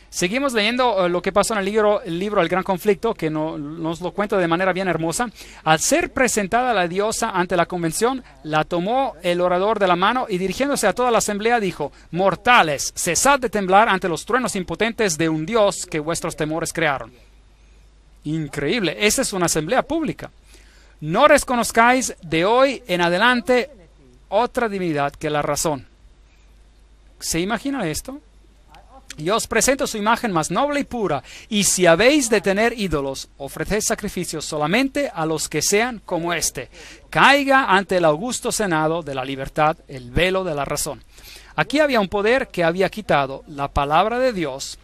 Seguimos leyendo lo que pasó en el libro El Gran Conflicto, que nos lo cuenta de manera bien hermosa. Al ser presentada la diosa ante la convención, la tomó el orador de la mano y dirigiéndose a toda la asamblea dijo: mortales, cesad de temblar ante los truenos impotentes de un dios que vuestros temores crearon. Increíble, esta es una asamblea pública. No reconozcáis de hoy en adelante otra divinidad que la razón. ¿Se imagina esto? Yo os presento su imagen más noble y pura, y si habéis de tener ídolos, ofreced sacrificios solamente a los que sean como éste. Caiga ante el augusto senado de la libertad el velo de la razón. Aquí había un poder que había quitado la palabra de Dios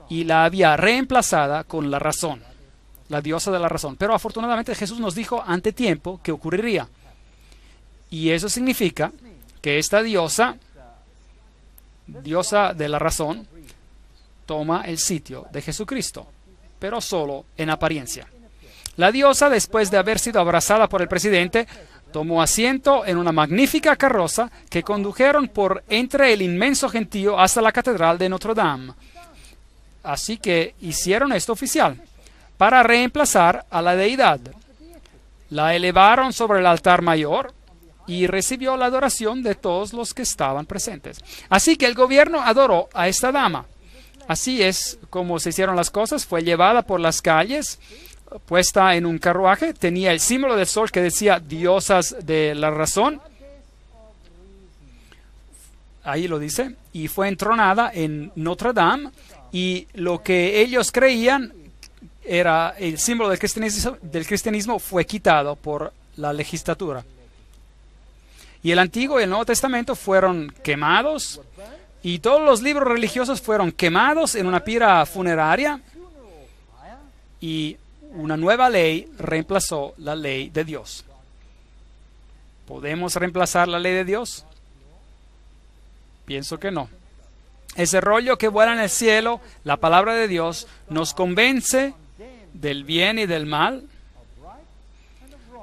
y la había reemplazada con la razón, la diosa de la razón. Pero afortunadamente Jesús nos dijo ante tiempo que ocurriría. Y eso significa que esta diosa de la razón, toma el sitio de Jesucristo, pero solo en apariencia. La diosa, después de haber sido abrazada por el presidente, tomó asiento en una magnífica carroza que condujeron por entre el inmenso gentío hasta la catedral de Notre Dame. Así que hicieron esto oficial, para reemplazar a la deidad. La elevaron sobre el altar mayor y recibió la adoración de todos los que estaban presentes. Así que el gobierno adoró a esta dama. Así es como se hicieron las cosas. Fue llevada por las calles, puesta en un carruaje. Tenía el símbolo del sol que decía diosas de la razón. Ahí lo dice. Y fue entronada en Notre Dame. Y lo que ellos creían era el símbolo del cristianismo fue quitado por la legislatura. Y el Antiguo y el Nuevo Testamento fueron quemados. Y todos los libros religiosos fueron quemados en una pira funeraria y una nueva ley reemplazó la ley de Dios. ¿Podemos reemplazar la ley de Dios? Pienso que no. Ese rollo que vuela en el cielo, la palabra de Dios, nos convence del bien y del mal,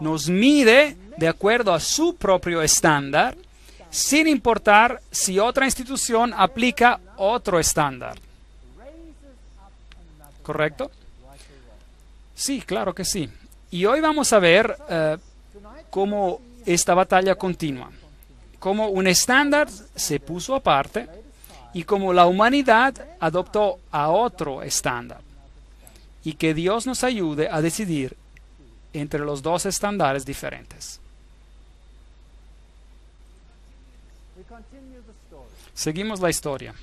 nos mide de acuerdo a su propio estándar, sin importar si otra institución aplica otro estándar. ¿Correcto? Sí, claro que sí. Y hoy vamos a ver cómo esta batalla continúa, cómo un estándar se puso aparte y cómo la humanidad adoptó a otro estándar. Y que Dios nos ayude a decidir entre los dos estándares diferentes. Seguimos la historia.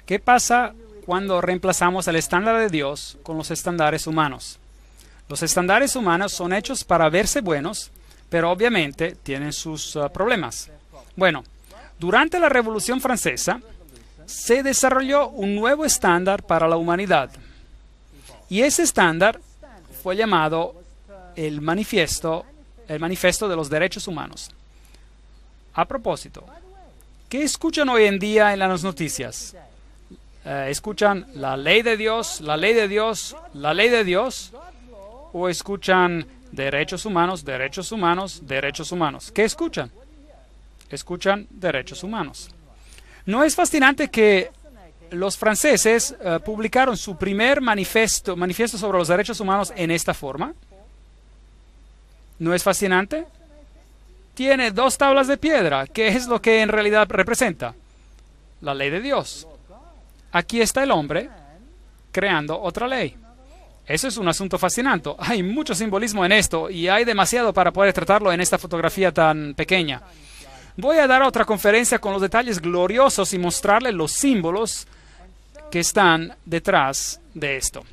¿Qué pasa cuando reemplazamos el estándar de Dios con los estándares humanos? Los estándares humanos son hechos para verse buenos, pero obviamente tienen sus problemas. Bueno, durante la Revolución Francesa se desarrolló un nuevo estándar para la humanidad. Y ese estándar fue llamado el Manifiesto de los Derechos Humanos. A propósito, ¿qué escuchan hoy en día en las noticias? ¿Escuchan la ley de Dios, la ley de Dios, la ley de Dios? ¿O escuchan derechos humanos, derechos humanos, derechos humanos? ¿Qué escuchan? Escuchan derechos humanos. ¿No es fascinante que los franceses publicaron su primer manifiesto sobre los derechos humanos en esta forma? ¿No es fascinante? Tiene 2 tablas de piedra. ¿Qué es lo que en realidad representa? La ley de Dios. Aquí está el hombre creando otra ley. Eso es un asunto fascinante. Hay mucho simbolismo en esto y hay demasiado para poder tratarlo en esta fotografía tan pequeña. Voy a dar otra conferencia con los detalles gloriosos y mostrarle los símbolos que están detrás de esto.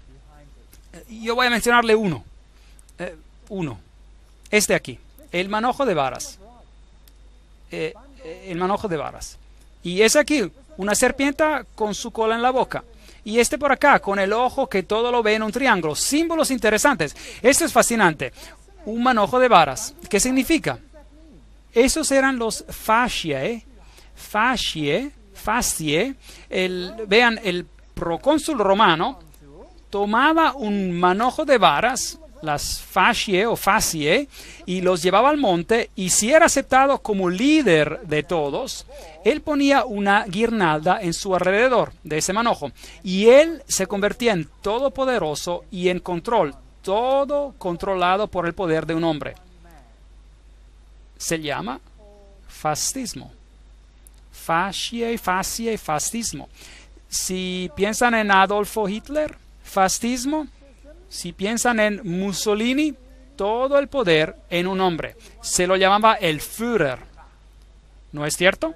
Yo voy a mencionarle uno. Este aquí. El manojo de varas. El manojo de varas. Y es aquí, una serpiente con su cola en la boca. Y este por acá, con el ojo que todo lo ve en un triángulo. Símbolos interesantes. Esto es fascinante. Un manojo de varas. ¿Qué significa? Esos eran los fasciae. Vean, el procónsul romano tomaba un manojo de varas, las fasciae o fasciae, y los llevaba al monte, y si era aceptado como líder de todos, él ponía una guirnalda en su alrededor de ese manojo, y él se convertía en todopoderoso y en control, todo controlado por el poder de un hombre. Se llama fascismo. Fasciae, fascismo. Si piensan en Adolfo Hitler, fascismo. Si piensan en Mussolini, todo el poder en un hombre. Se lo llamaba el Führer. ¿No es cierto?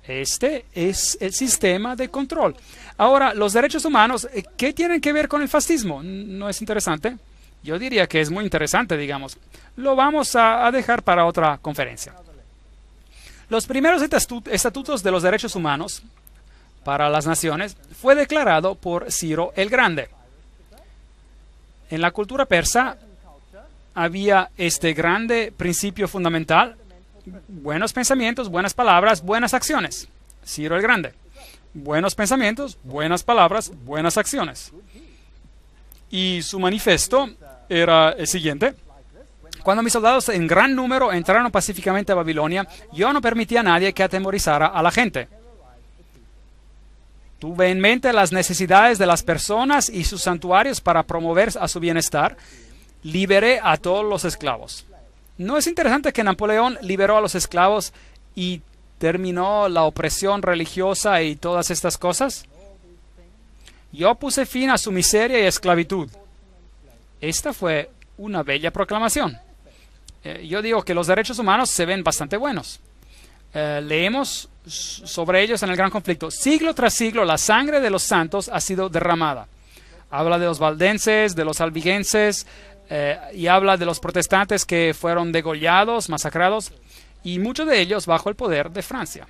Este es el sistema de control. Ahora, los derechos humanos, ¿qué tienen que ver con el fascismo? ¿No es interesante? Yo diría que es muy interesante, digamos. Lo vamos a dejar para otra conferencia. Los primeros estatutos de los derechos humanos para las naciones fue declarado por Ciro el Grande. En la cultura persa había este grande principio fundamental: buenos pensamientos, buenas palabras, buenas acciones. Ciro el Grande. Buenos pensamientos, buenas palabras, buenas acciones. Y su manifiesto era el siguiente: cuando mis soldados en gran número entraron pacíficamente a Babilonia, yo no permití a nadie que atemorizara a la gente. Tuve en mente las necesidades de las personas y sus santuarios para promover a su bienestar. Liberé a todos los esclavos. ¿No es interesante que Napoleón liberó a los esclavos y terminó la opresión religiosa y todas estas cosas? Yo puse fin a su miseria y esclavitud. Esta fue una bella proclamación. Yo digo que los derechos humanos se ven bastante buenos. Leemos sobre ellos en el Gran Conflicto. Siglo tras siglo la sangre de los santos ha sido derramada. Habla de los valdenses, de los albigenses, y habla de los protestantes que fueron degollados, masacrados, y muchos de ellos bajo el poder de Francia.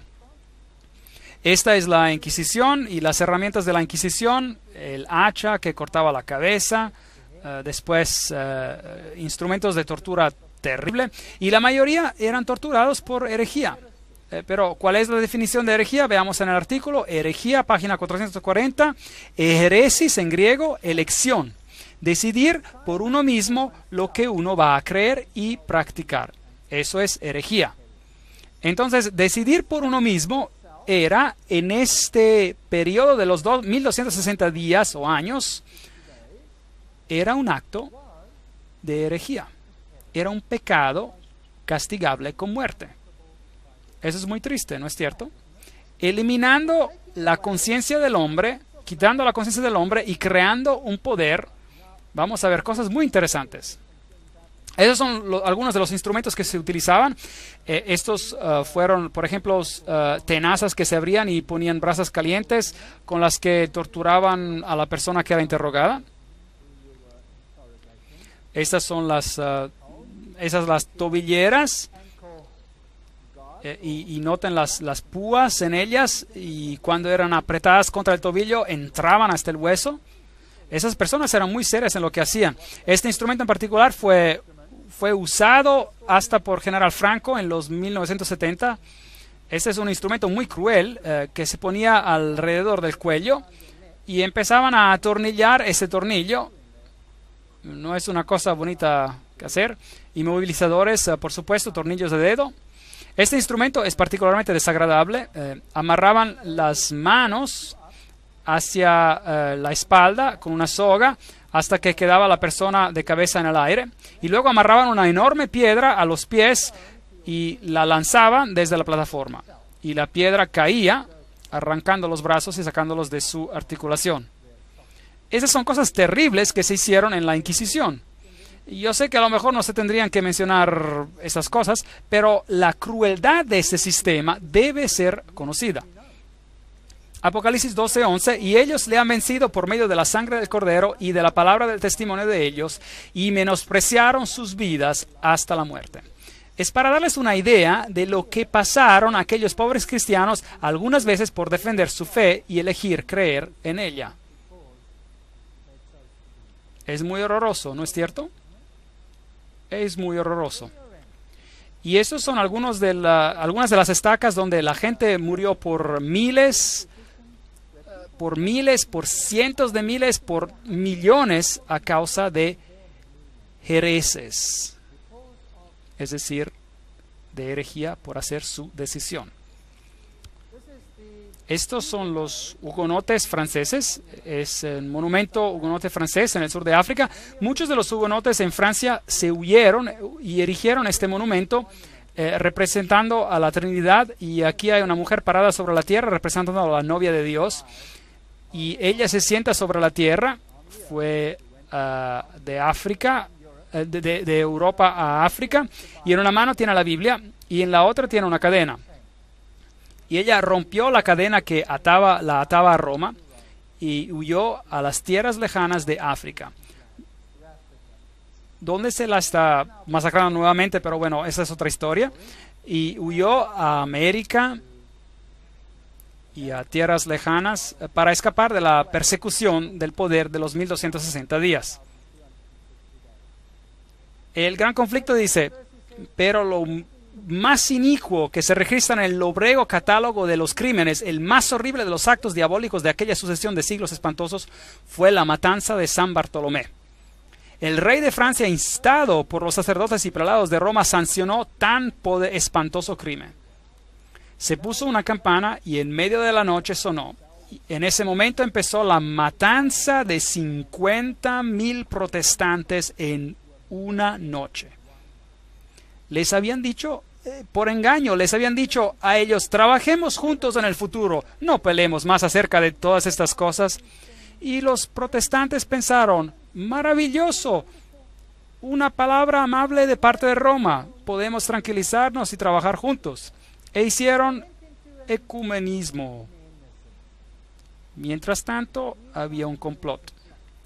Esta es la Inquisición y las herramientas de la Inquisición: el hacha que cortaba la cabeza, después instrumentos de tortura terrible, y la mayoría eran torturados por herejía. Pero, ¿cuál es la definición de herejía? Veamos en el artículo. Herejía, página 440. Heresis en griego, elección. Decidir por uno mismo lo que uno va a creer y practicar. Eso es herejía. Entonces, decidir por uno mismo era, en este periodo de los 1260 días o años, era un acto de herejía. Era un pecado castigable con muerte. Eso es muy triste, ¿no es cierto? Eliminando la conciencia del hombre, quitando la conciencia del hombre y creando un poder, vamos a ver cosas muy interesantes. Esos son algunos de los instrumentos que se utilizaban. Estos fueron, por ejemplo, tenazas que se abrían y ponían brasas calientes con las que torturaban a la persona que era interrogada. Estas son las tobilleras. Y noten las púas en ellas, y cuando eran apretadas contra el tobillo entraban hasta el hueso. Esas personas eran muy serias en lo que hacían. Este instrumento en particular fue usado hasta por General Franco en los 1970. Este es un instrumento muy cruel que se ponía alrededor del cuello y empezaban a atornillar ese tornillo. No es una cosa bonita que hacer. Inmovilizadores, por supuesto, tornillos de dedo. Este instrumento es particularmente desagradable. Amarraban las manos hacia la espalda con una soga hasta que quedaba la persona de cabeza en el aire, y luego amarraban una enorme piedra a los pies y la lanzaban desde la plataforma, y la piedra caía arrancando los brazos y sacándolos de su articulación. Esas son cosas terribles que se hicieron en la Inquisición. Yo sé que a lo mejor no se tendrían que mencionar esas cosas, pero la crueldad de ese sistema debe ser conocida. Apocalipsis 12:11, y ellos le han vencido por medio de la sangre del Cordero y de la palabra del testimonio de ellos, y menospreciaron sus vidas hasta la muerte. Es para darles una idea de lo que pasaron aquellos pobres cristianos algunas veces por defender su fe y elegir creer en ella. Es muy horroroso, ¿no es cierto? Es muy horroroso. Y estos son algunas de las estacas donde la gente murió por miles, por cientos de miles, por millones a causa de hereses. Es decir, de herejía por hacer su decisión. Estos son los hugonotes franceses. Es el monumento hugonote francés en el sur de África. Muchos de los hugonotes en Francia se huyeron y erigieron este monumento representando a la Trinidad. Y aquí hay una mujer parada sobre la tierra representando a la novia de Dios. Y ella se sienta sobre la tierra. Fue de África, de Europa a África. Y en una mano tiene la Biblia y en la otra tiene una cadena. y ella rompió la cadena que la ataba a Roma y huyó a las tierras lejanas de África, donde se la está masacrando nuevamente, pero bueno, esa es otra historia. Y huyó a América y a tierras lejanas para escapar de la persecución del poder de los 1260 días. El gran conflicto dice, pero lo más inicuo que se registra en el lóbrego catálogo de los crímenes, el más horrible de los actos diabólicos de aquella sucesión de siglos espantosos, fue la matanza de San Bartolomé. El rey de Francia, instado por los sacerdotes y prelados de Roma, sancionó tan espantoso crimen. Se puso una campana y en medio de la noche sonó. En ese momento empezó la matanza de 50,000 protestantes en una noche. Les habían dicho, por engaño, les habían dicho a ellos, trabajemos juntos en el futuro, no peleemos más acerca de todas estas cosas. Y los protestantes pensaron, maravilloso, una palabra amable de parte de Roma, podemos tranquilizarnos y trabajar juntos. E hicieron ecumenismo. Mientras tanto, había un complot.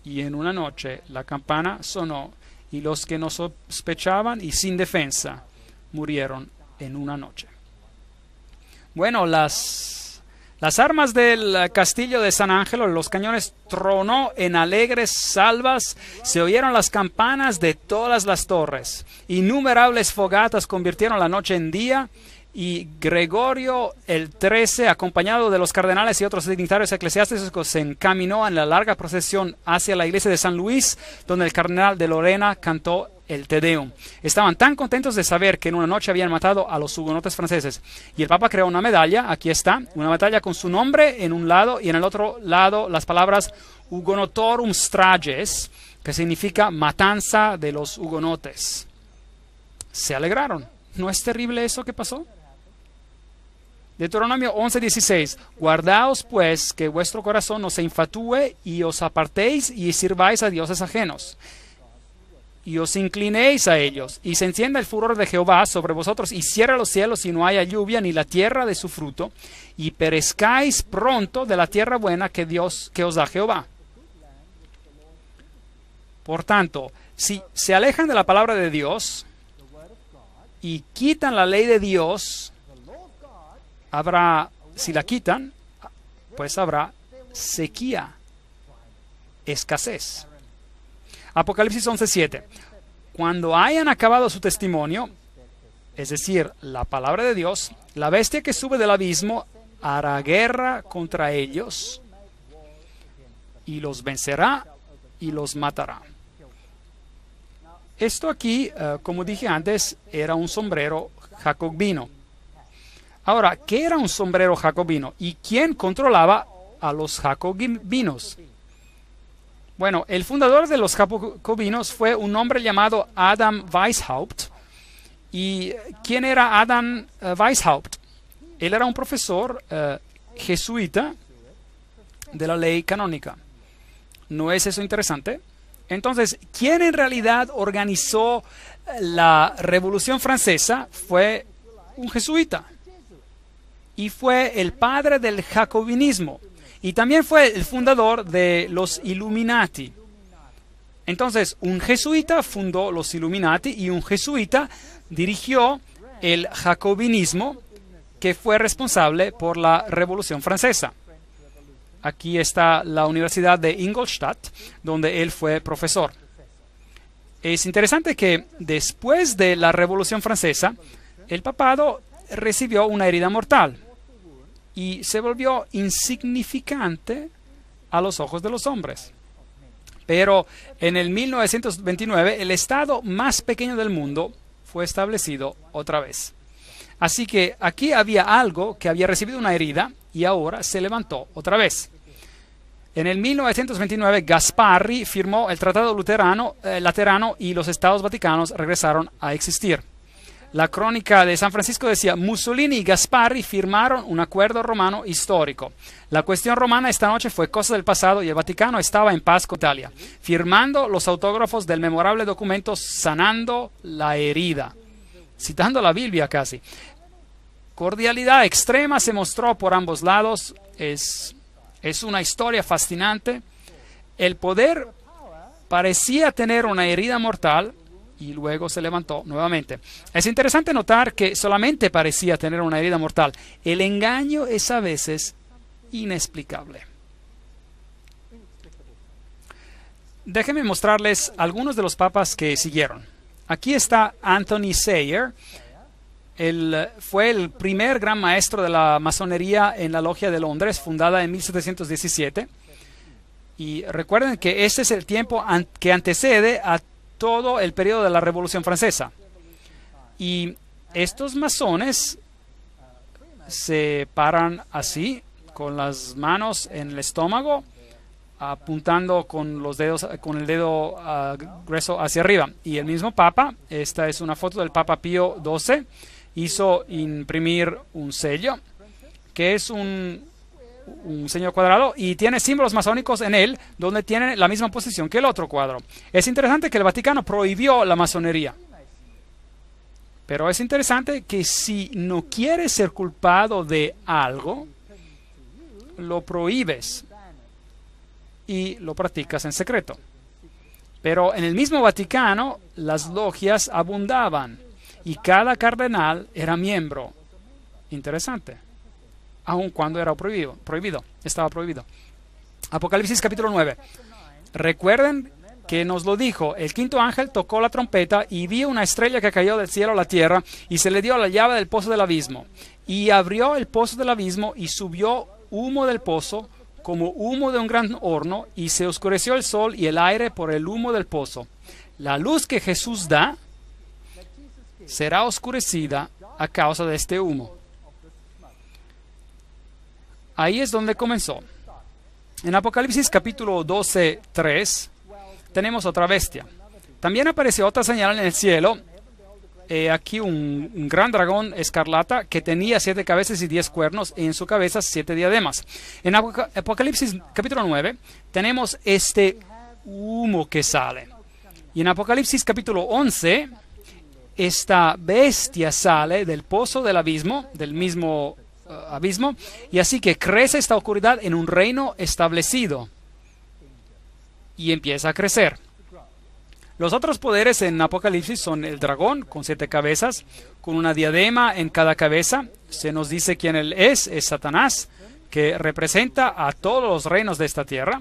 Y en una noche la campana sonó y los que no sospechaban y sin defensa murieron en una noche. Bueno, las armas del castillo de San Ángelo, los cañones tronó en alegres salvas, se oyeron las campanas de todas las torres. Innumerables fogatas convirtieron la noche en día. Y Gregorio el XIII, acompañado de los cardenales y otros dignatarios eclesiásticos, se encaminó en la larga procesión hacia la iglesia de San Luis, donde el cardenal de Lorena cantó el Te Deum. Estaban tan contentos de saber que en una noche habían matado a los hugonotes franceses. Y el Papa creó una medalla, aquí está, una medalla con su nombre en un lado y en el otro lado las palabras Hugonotorum Strages, que significa matanza de los hugonotes. Se alegraron. ¿No es terrible eso que pasó? Deuteronomio 11:16. Guardaos pues que vuestro corazón no se infatúe y os apartéis y sirváis a dioses ajenos y os inclinéis a ellos y se encienda el furor de Jehová sobre vosotros y cierre los cielos y no haya lluvia ni la tierra de su fruto y perezcáis pronto de la tierra buena que os da Jehová. Por tanto, si se alejan de la palabra de Dios y quitan la ley de Dios, si la quitan, pues habrá sequía, escasez. Apocalipsis 11:7. Cuando hayan acabado su testimonio, es decir, la palabra de Dios, la bestia que sube del abismo hará guerra contra ellos y los vencerá y los matará. Esto aquí, como dije antes, era un sombrero jacobino. Ahora, ¿qué era un sombrero jacobino? ¿Y quién controlaba a los jacobinos? Bueno, el fundador de los jacobinos fue un hombre llamado Adam Weishaupt. ¿Y quién era Adam Weishaupt? Él era un profesor jesuita de la ley canónica. ¿No es eso interesante? Entonces, ¿quién en realidad organizó la Revolución Francesa? Fue un jesuita. Y fue el padre del jacobinismo. Y también fue el fundador de los Illuminati. Entonces, un jesuita fundó los Illuminati y un jesuita dirigió el jacobinismo que fue responsable por la Revolución Francesa. Aquí está la Universidad de Ingolstadt, donde él fue profesor. Es interesante que después de la Revolución Francesa, el papado recibió una herida mortal y se volvió insignificante a los ojos de los hombres. Pero en el 1929, el estado más pequeño del mundo fue establecido otra vez. Así que aquí había algo que había recibido una herida y ahora se levantó otra vez. En el 1929, Gasparri firmó el Tratado Laterano y los Estados Vaticanos regresaron a existir. La crónica de San Francisco decía, Mussolini y Gasparri firmaron un acuerdo romano histórico. La cuestión romana esta noche fue cosa del pasado y el Vaticano estaba en paz con Italia, firmando los autógrafos del memorable documento sanando la herida, citando la Biblia casi. cordialidad extrema se mostró por ambos lados. Es una historia fascinante. El poder parecía tener una herida mortal y luego se levantó nuevamente. Es interesante notar que solamente parecía tener una herida mortal. El engaño es a veces inexplicable. Déjenme mostrarles algunos de los papas que siguieron. Aquí está Anthony Sayer. Él fue el primer gran maestro de la masonería en la Logia de Londres, fundada en 1717. Y recuerden que este es el tiempo que antecede a todo el periodo de la Revolución Francesa. Y estos masones se paran así, con las manos en el estómago, apuntando con los dedos, con el dedo grueso hacia arriba. Y el mismo Papa, esta es una foto del Papa Pío XII, hizo imprimir un sello, que es un sello cuadrado, y tiene símbolos masónicos en él, donde tiene la misma posición que el otro cuadro. Es interesante que el Vaticano prohibió la masonería. Pero es interesante que si no quieres ser culpado de algo, lo prohíbes y lo practicas en secreto. Pero en el mismo Vaticano, las logias abundaban y cada cardenal era miembro. Interesante. Aun cuando era prohibido, estaba prohibido. Apocalipsis capítulo 9. Recuerden que nos lo dijo: el quinto ángel tocó la trompeta y vi una estrella que cayó del cielo a la tierra y se le dio la llave del pozo del abismo. Y abrió el pozo del abismo y subió humo del pozo como humo de un gran horno, y se oscureció el sol y el aire por el humo del pozo. La luz que Jesús da será oscurecida a causa de este humo. Ahí es donde comenzó. En Apocalipsis capítulo 12, 3, tenemos otra bestia. También apareció otra señal en el cielo. Aquí un gran dragón escarlata que tenía 7 cabezas y 10 cuernos, y en su cabeza 7 diademas. En Apocalipsis capítulo 9 tenemos este humo que sale. Y en Apocalipsis capítulo 11, esta bestia sale del pozo del abismo, del mismo abismo, y así que crece esta oscuridad en un reino establecido y empieza a crecer. Los otros poderes en Apocalipsis son el dragón con 7 cabezas, con una diadema en cada cabeza. Se nos dice quién él es Satanás, que representa a todos los reinos de esta tierra.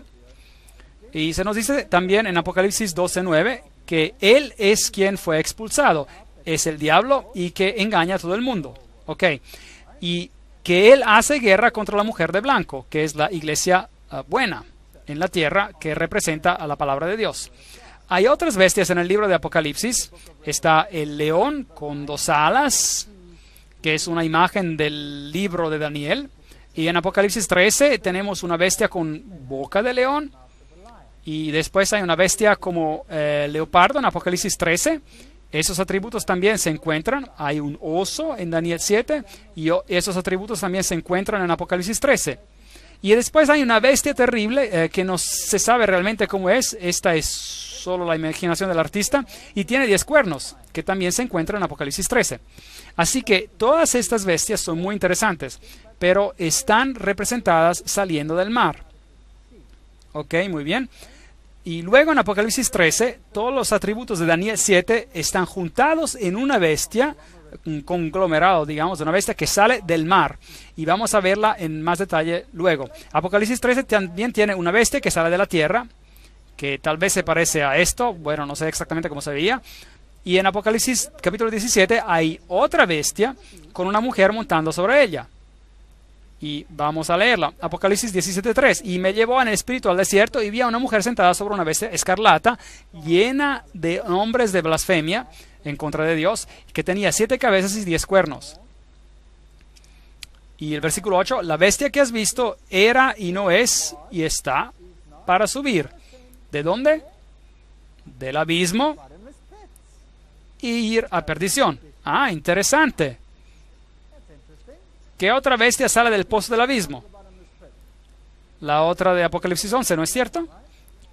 Y se nos dice también en Apocalipsis 12:9 que él es quien fue expulsado, es el diablo y que engaña a todo el mundo. Ok, y que él hace guerra contra la mujer de blanco, que es la iglesia buena en la tierra, que representa a la palabra de Dios. Hay otras bestias en el libro de Apocalipsis. Está el león con 2 alas, que es una imagen del libro de Daniel. Y en Apocalipsis 13 tenemos una bestia con boca de león. Y después hay una bestia como leopardo en Apocalipsis 13. Esos atributos también se encuentran. Hay un oso en Daniel 7 y esos atributos también se encuentran en Apocalipsis 13. Y después hay una bestia terrible que no se sabe realmente cómo es. Esta es solo la imaginación del artista, y tiene 10 cuernos, que también se encuentran en Apocalipsis 13. Así que todas estas bestias son muy interesantes, pero están representadas saliendo del mar. Ok, muy bien. Y luego en Apocalipsis 13, todos los atributos de Daniel 7 están juntados en una bestia, un conglomerado, digamos, de una bestia que sale del mar. Y vamos a verla en más detalle luego. Apocalipsis 13 también tiene una bestia que sale de la tierra, que tal vez se parece a esto, bueno, no sé exactamente cómo se veía. Y en Apocalipsis capítulo 17 hay otra bestia con una mujer montando sobre ella. Y vamos a leerla. Apocalipsis 17:3. Y me llevó en el espíritu al desierto y vi a una mujer sentada sobre una bestia escarlata, llena de nombres de blasfemia en contra de Dios, que tenía 7 cabezas y 10 cuernos. Y el versículo 8, la bestia que has visto era y no es y está para subir. ¿De dónde? Del abismo y ir a perdición. Ah, interesante. ¿Qué otra bestia sale del pozo del abismo? La otra de Apocalipsis 11, ¿no es cierto?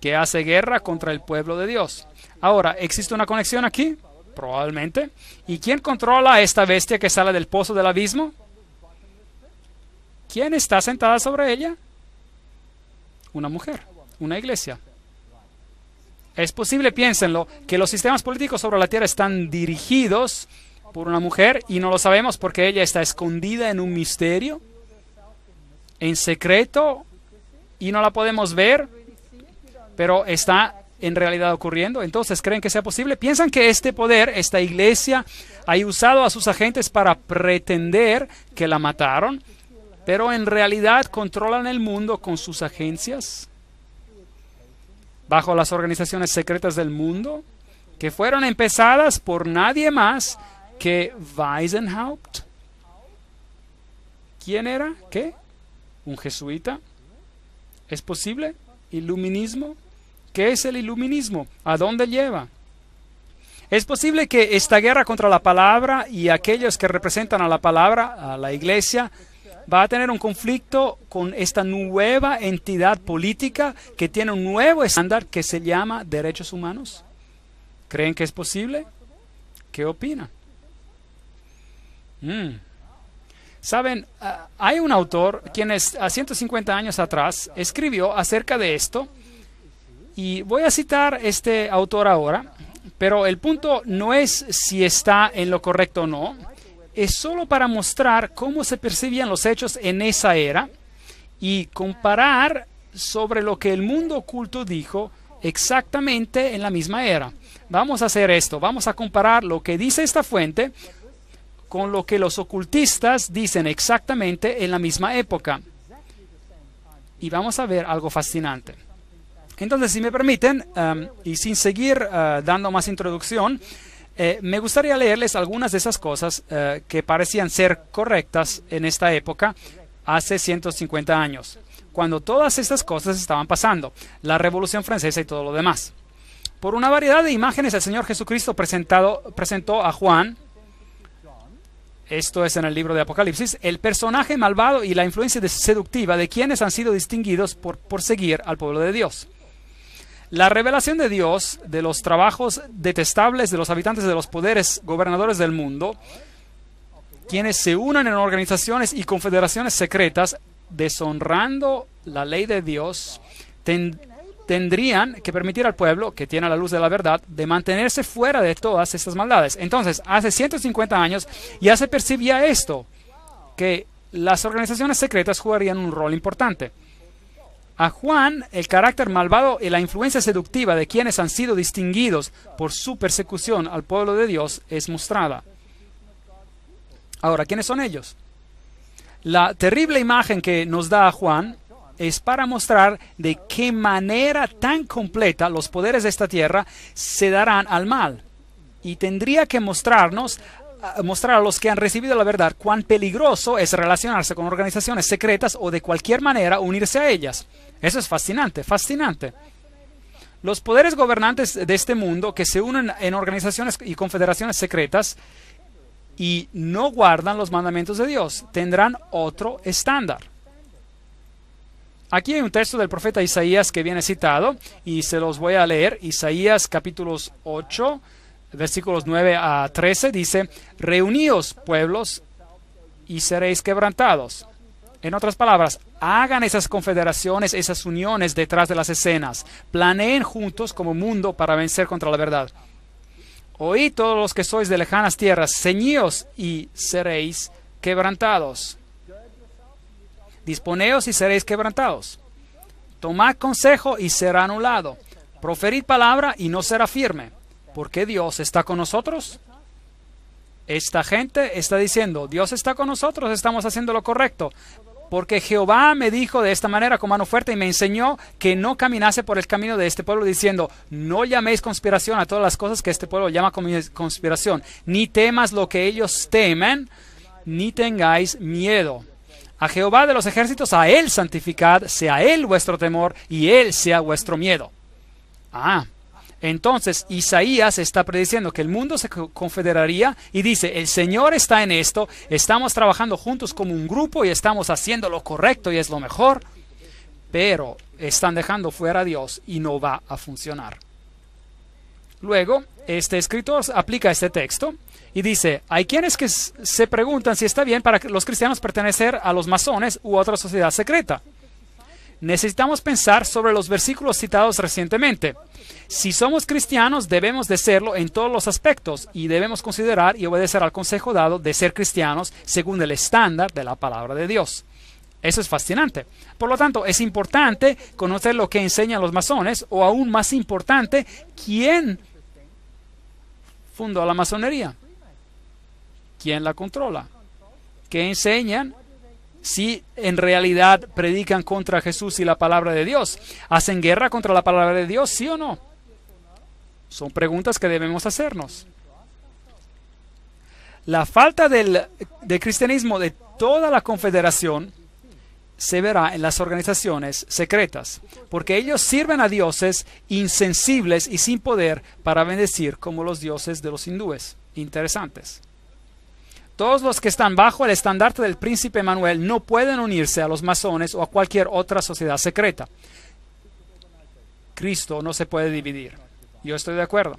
Que hace guerra contra el pueblo de Dios. Ahora, ¿existe una conexión aquí? Probablemente. ¿Y quién controla a esta bestia que sale del pozo del abismo? ¿Quién está sentada sobre ella? Una mujer, una iglesia. Es posible, piénsenlo, que los sistemas políticos sobre la tierra están dirigidos por una mujer y no lo sabemos porque ella está escondida en un misterio, en secreto, y no la podemos ver, pero está en realidad ocurriendo. Entonces, ¿creen que sea posible? ¿Piensan que este poder, esta iglesia, ha usado a sus agentes para pretender que la mataron, pero en realidad controlan el mundo con sus agencias, bajo las organizaciones secretas del mundo, que fueron empezadas por nadie más que Weishaupt? ¿Quién era? ¿Qué? ¿Un jesuita? ¿Es posible? ¿Iluminismo? ¿Qué es el iluminismo? ¿A dónde lleva? ¿Es posible que esta guerra contra la palabra y aquellos que representan a la palabra, a la iglesia, va a tener un conflicto con esta nueva entidad política que tiene un nuevo estándar que se llama derechos humanos? ¿Creen que es posible? ¿Qué opinan? Saben, hay un autor quien a 150 años atrás escribió acerca de esto, y voy a citar este autor ahora, pero el punto no es si está en lo correcto o no, es solo para mostrar cómo se percibían los hechos en esa era y comparar sobre lo que el mundo oculto dijo exactamente en la misma era. Vamos a hacer esto, vamos a comparar lo que dice esta fuente con lo que los ocultistas dicen exactamente en la misma época. Y vamos a ver algo fascinante. Entonces, si me permiten, y sin seguir dando más introducción, me gustaría leerles algunas de esas cosas que parecían ser correctas en esta época, hace 150 años, cuando todas estas cosas estaban pasando, la Revolución Francesa y todo lo demás. Por una variedad de imágenes, el Señor Jesucristo presentó a Juan, esto es en el libro de Apocalipsis, el personaje malvado y la influencia seductiva de quienes han sido distinguidos por seguir al pueblo de Dios. La revelación de Dios de los trabajos detestables de los habitantes de los poderes gobernadores del mundo, quienes se unen en organizaciones y confederaciones secretas, deshonrando la ley de Dios, tendrían que permitir al pueblo, que tiene la luz de la verdad, de mantenerse fuera de todas estas maldades. Entonces, hace 150 años ya se percibía esto, que las organizaciones secretas jugarían un rol importante. A Juan, el carácter malvado y la influencia seductiva de quienes han sido distinguidos por su persecución al pueblo de Dios es mostrada. Ahora, ¿quiénes son ellos? La terrible imagen que nos da a Juan es para mostrar de qué manera tan completa los poderes de esta tierra se darán al mal. Y tendría que mostrar a los que han recibido la verdad cuán peligroso es relacionarse con organizaciones secretas o de cualquier manera unirse a ellas. Eso es fascinante, fascinante. Los poderes gobernantes de este mundo que se unen en organizaciones y confederaciones secretas y no guardan los mandamientos de Dios tendrán otro estándar. Aquí hay un texto del profeta Isaías que viene citado y se los voy a leer. Isaías capítulos 8, versículos 9 a 13 dice: reuníos pueblos y seréis quebrantados. En otras palabras, hagan esas confederaciones, esas uniones detrás de las escenas. Planeen juntos como mundo para vencer contra la verdad. Oíd todos los que sois de lejanas tierras, ceñíos y seréis quebrantados. Disponeos y seréis quebrantados. Tomad consejo y será anulado. Proferid palabra y no será firme. ¿Porque Dios está con nosotros? Esta gente está diciendo, Dios está con nosotros, estamos haciendo lo correcto. Porque Jehová me dijo de esta manera con mano fuerte y me enseñó que no caminase por el camino de este pueblo, diciendo, no llaméis conspiración a todas las cosas que este pueblo llama conspiración, ni temas lo que ellos temen, ni tengáis miedo. A Jehová de los ejércitos, a Él santificad, sea Él vuestro temor y Él sea vuestro miedo. Entonces Isaías está prediciendo que el mundo se confederaría y dice, el Señor está en esto, estamos trabajando juntos como un grupo y estamos haciendo lo correcto y es lo mejor, pero están dejando fuera a Dios y no va a funcionar. Luego, este escritor aplica este texto y dice, hay quienes que se preguntan si está bien para los cristianos pertenecer a los masones u otra sociedad secreta. Necesitamos pensar sobre los versículos citados recientemente. Si somos cristianos, debemos de serlo en todos los aspectos y debemos considerar y obedecer al consejo dado de ser cristianos según el estándar de la palabra de Dios. Eso es fascinante. Por lo tanto, es importante conocer lo que enseñan los masones, o aún más importante, quién fundó la masonería, quién la controla, qué enseñan, si en realidad predican contra Jesús y la palabra de Dios. ¿Hacen guerra contra la palabra de Dios, sí o no? Son preguntas que debemos hacernos. La falta de cristianismo de toda la confederación se verá en las organizaciones secretas, porque ellos sirven a dioses insensibles y sin poder para bendecir, como los dioses de los hindúes. Interesantes. Todos los que están bajo el estandarte del príncipe Manuel no pueden unirse a los masones o a cualquier otra sociedad secreta. Cristo no se puede dividir. Yo estoy de acuerdo.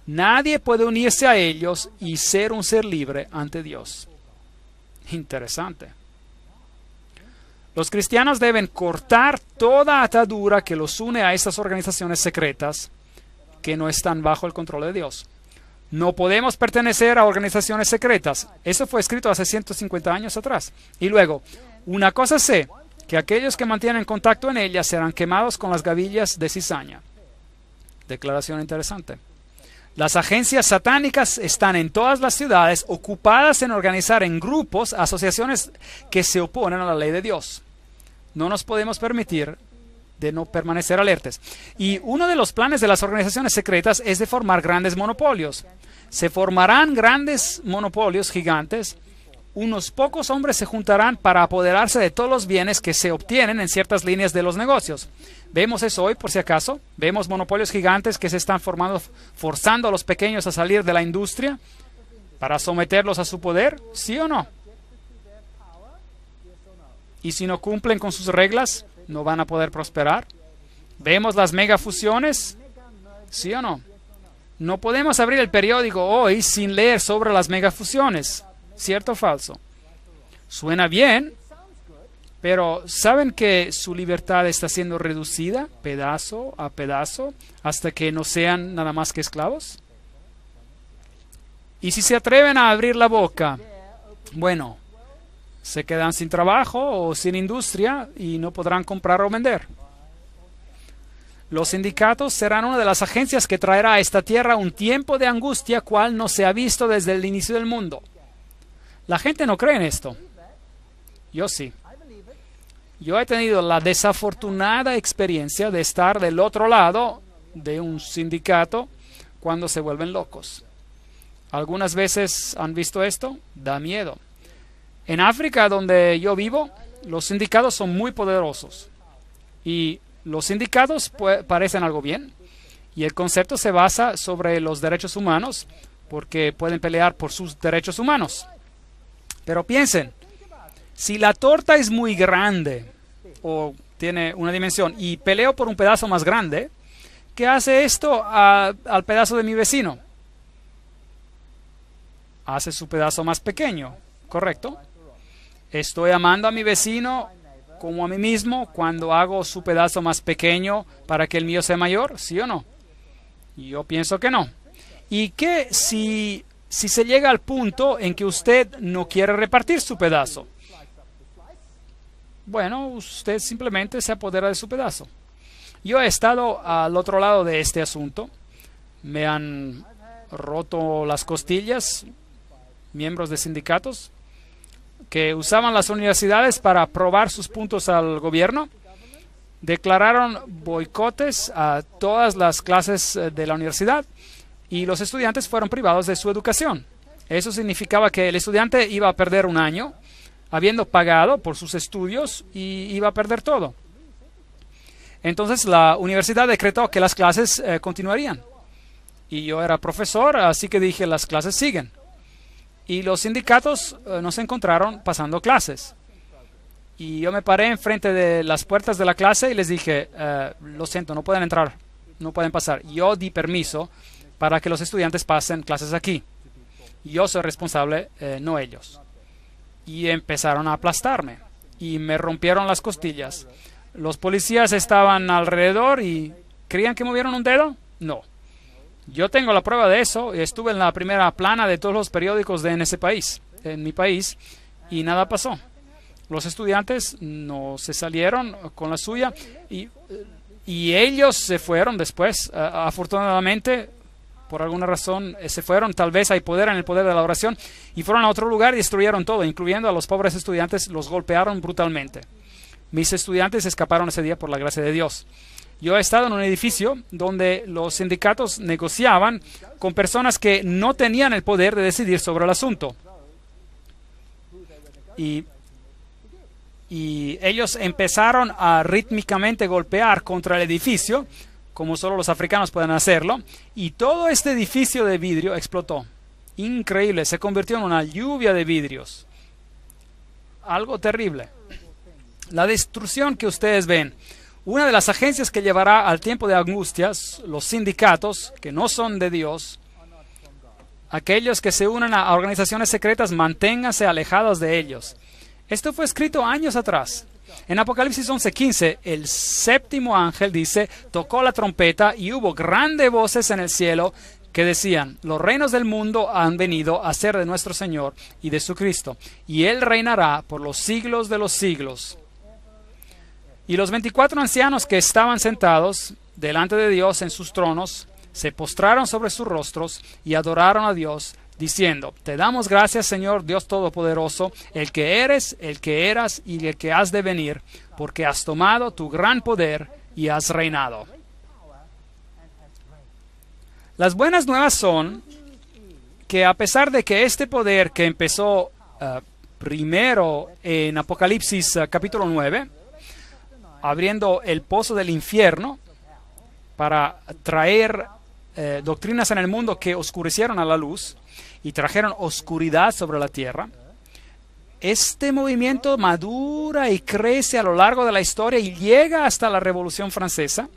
Nadie puede unirse a ellos y ser un ser libre ante Dios. Interesante. Los cristianos deben cortar toda atadura que los une a estas organizaciones secretas que no están bajo el control de Dios. No podemos pertenecer a organizaciones secretas. Eso fue escrito hace 150 años atrás. Y luego, una cosa sé, que aquellos que mantienen contacto en ellas serán quemados con las gavillas de cizaña. Declaración interesante. Las agencias satánicas están en todas las ciudades, ocupadas en organizar en grupos asociaciones que se oponen a la ley de Dios. No nos podemos permitir de no permanecer alertas. Y uno de los planes de las organizaciones secretas es de formar grandes monopolios. Se formarán grandes monopolios gigantes. Unos pocos hombres se juntarán para apoderarse de todos los bienes que se obtienen en ciertas líneas de los negocios. Vemos eso hoy, por si acaso. Vemos monopolios gigantes que se están formando, forzando a los pequeños a salir de la industria para someterlos a su poder, ¿sí o no? Y si no cumplen con sus reglas, no van a poder prosperar. Vemos las megafusiones, ¿sí o no? No podemos abrir el periódico hoy sin leer sobre las megafusiones, ¿cierto o falso? Suena bien, pero ¿saben que su libertad está siendo reducida pedazo a pedazo hasta que no sean nada más que esclavos? Y si se atreven a abrir la boca, bueno, se quedan sin trabajo o sin industria y no podrán comprar o vender. Los sindicatos serán una de las agencias que traerá a esta tierra un tiempo de angustia cual no se ha visto desde el inicio del mundo. La gente no cree en esto. Yo sí. Yo he tenido la desafortunada experiencia de estar del otro lado de un sindicato cuando se vuelven locos. ¿Algunas veces han visto esto? Da miedo. En África, donde yo vivo, los sindicatos son muy poderosos. Y los sindicatos parecen algo bien. Y el concepto se basa sobre los derechos humanos, porque pueden pelear por sus derechos humanos. Pero piensen, si la torta es muy grande o tiene una dimensión y peleo por un pedazo más grande, ¿qué hace esto al pedazo de mi vecino? Hace su pedazo más pequeño, ¿correcto? ¿Estoy amando a mi vecino como a mí mismo cuando hago su pedazo más pequeño para que el mío sea mayor? ¿Sí o no? Yo pienso que no. ¿Y qué si se llega al punto en que usted no quiere repartir su pedazo? Bueno, usted simplemente se apodera de su pedazo. Yo he estado al otro lado de este asunto. Me han roto las costillas miembros de sindicatos que usaban las universidades para probar sus puntos al gobierno. Declararon boicotes a todas las clases de la universidad y los estudiantes fueron privados de su educación. Eso significaba que el estudiante iba a perder un año habiendo pagado por sus estudios y iba a perder todo. Entonces la universidad decretó que las clases continuarían. Y yo era profesor, así que dije, las clases siguen. Y los sindicatos nos encontraron pasando clases. Y yo me paré enfrente de las puertas de la clase y les dije, lo siento, no pueden entrar. no pueden pasar. Yo di permiso para que los estudiantes pasen clases aquí. Yo soy responsable, no ellos. Y empezaron a aplastarme y me rompieron las costillas. Los policías estaban alrededor y ¿creían que movieron un dedo? No. Yo tengo la prueba de eso. Estuve en la primera plana de todos los periódicos en ese país, en mi país, y nada pasó. Los estudiantes no se salieron con la suya y ellos se fueron después. Afortunadamente, por alguna razón, se fueron. Tal vez hay poder en el poder de la oración y fueron a otro lugar y destruyeron todo, incluyendo a los pobres estudiantes. Los golpearon brutalmente. Mis estudiantes escaparon ese día por la gracia de Dios. Yo he estado en un edificio donde los sindicatos negociaban con personas que no tenían el poder de decidir sobre el asunto. Y ellos empezaron a rítmicamente golpear contra el edificio, como solo los africanos pueden hacerlo, y todo este edificio de vidrio explotó. Increíble, se convirtió en una lluvia de vidrios. Algo terrible. La destrucción que ustedes ven. Una de las agencias que llevará al tiempo de angustias, los sindicatos, que no son de Dios, aquellos que se unen a organizaciones secretas, manténganse alejados de ellos. Esto fue escrito años atrás. En Apocalipsis 11:15, el séptimo ángel dice, tocó la trompeta y hubo grandes voces en el cielo que decían, los reinos del mundo han venido a ser de nuestro Señor y de su Cristo, y Él reinará por los siglos de los siglos. Y los 24 ancianos que estaban sentados delante de Dios en sus tronos, se postraron sobre sus rostros y adoraron a Dios, diciendo, te damos gracias, Señor Dios Todopoderoso, el que eres, el que eras y el que has de venir, porque has tomado tu gran poder y has reinado. Las buenas nuevas son que a pesar de que este poder que empezó primero en Apocalipsis capítulo 9, abriendo el pozo del infierno para traer doctrinas en el mundo que oscurecieron a la luz y trajeron oscuridad sobre la tierra, este movimiento madura y crece a lo largo de la historia y llega hasta la Revolución Francesa.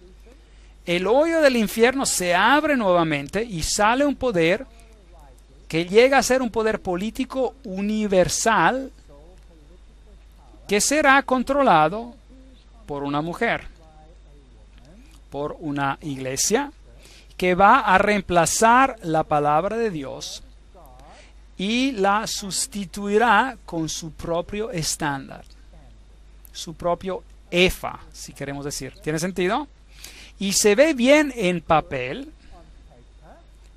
El hoyo del infierno se abre nuevamente y sale un poder que llega a ser un poder político universal que será controlado por una mujer, por una iglesia que va a reemplazar la palabra de Dios y la sustituirá con su propio estándar, su propio EFA, si queremos decir. ¿Tiene sentido? Y se ve bien en papel,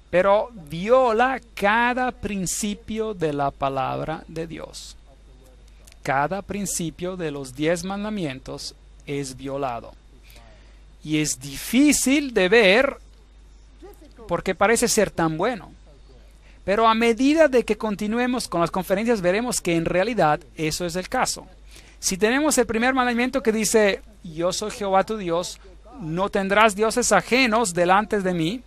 pero viola cada principio de la palabra de Dios. Cada principio de los 10 mandamientos es violado. Y es difícil de ver porque parece ser tan bueno. Pero a medida de que continuemos con las conferencias veremos que en realidad eso es el caso. Si tenemos el primer mandamiento que dice, yo soy Jehová tu Dios, no tendrás dioses ajenos delante de mí.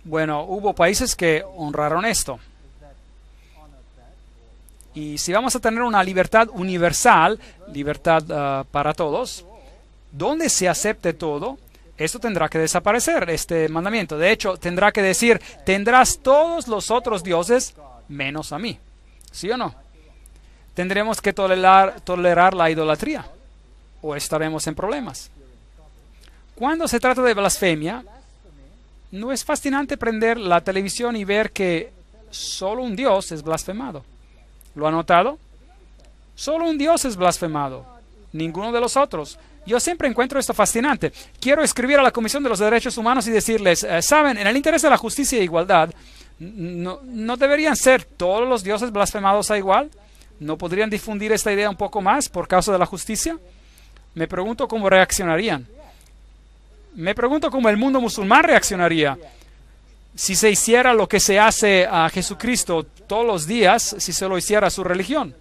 Bueno, hubo países que honraron esto. Y si vamos a tener una libertad universal, libertad para todos, donde se acepte todo, esto tendrá que desaparecer, este mandamiento. De hecho, tendrá que decir, tendrás todos los otros dioses menos a mí. ¿Sí o no? Tendremos que tolerar la idolatría o estaremos en problemas. Cuando se trata de blasfemia, ¿no es fascinante prender la televisión y ver que solo un Dios es blasfemado? ¿Lo ha notado? Solo un Dios es blasfemado, ninguno de los otros. Yo siempre encuentro esto fascinante. Quiero escribir a la Comisión de los Derechos Humanos y decirles, saben, en el interés de la justicia e igualdad, ¿no deberían ser todos los dioses blasfemados a igual? ¿No podrían difundir esta idea un poco más por causa de la justicia? Me pregunto cómo reaccionarían. Me pregunto cómo el mundo musulmán reaccionaría si se hiciera lo que se hace a Jesucristo todos los días, si se lo hiciera a su religión.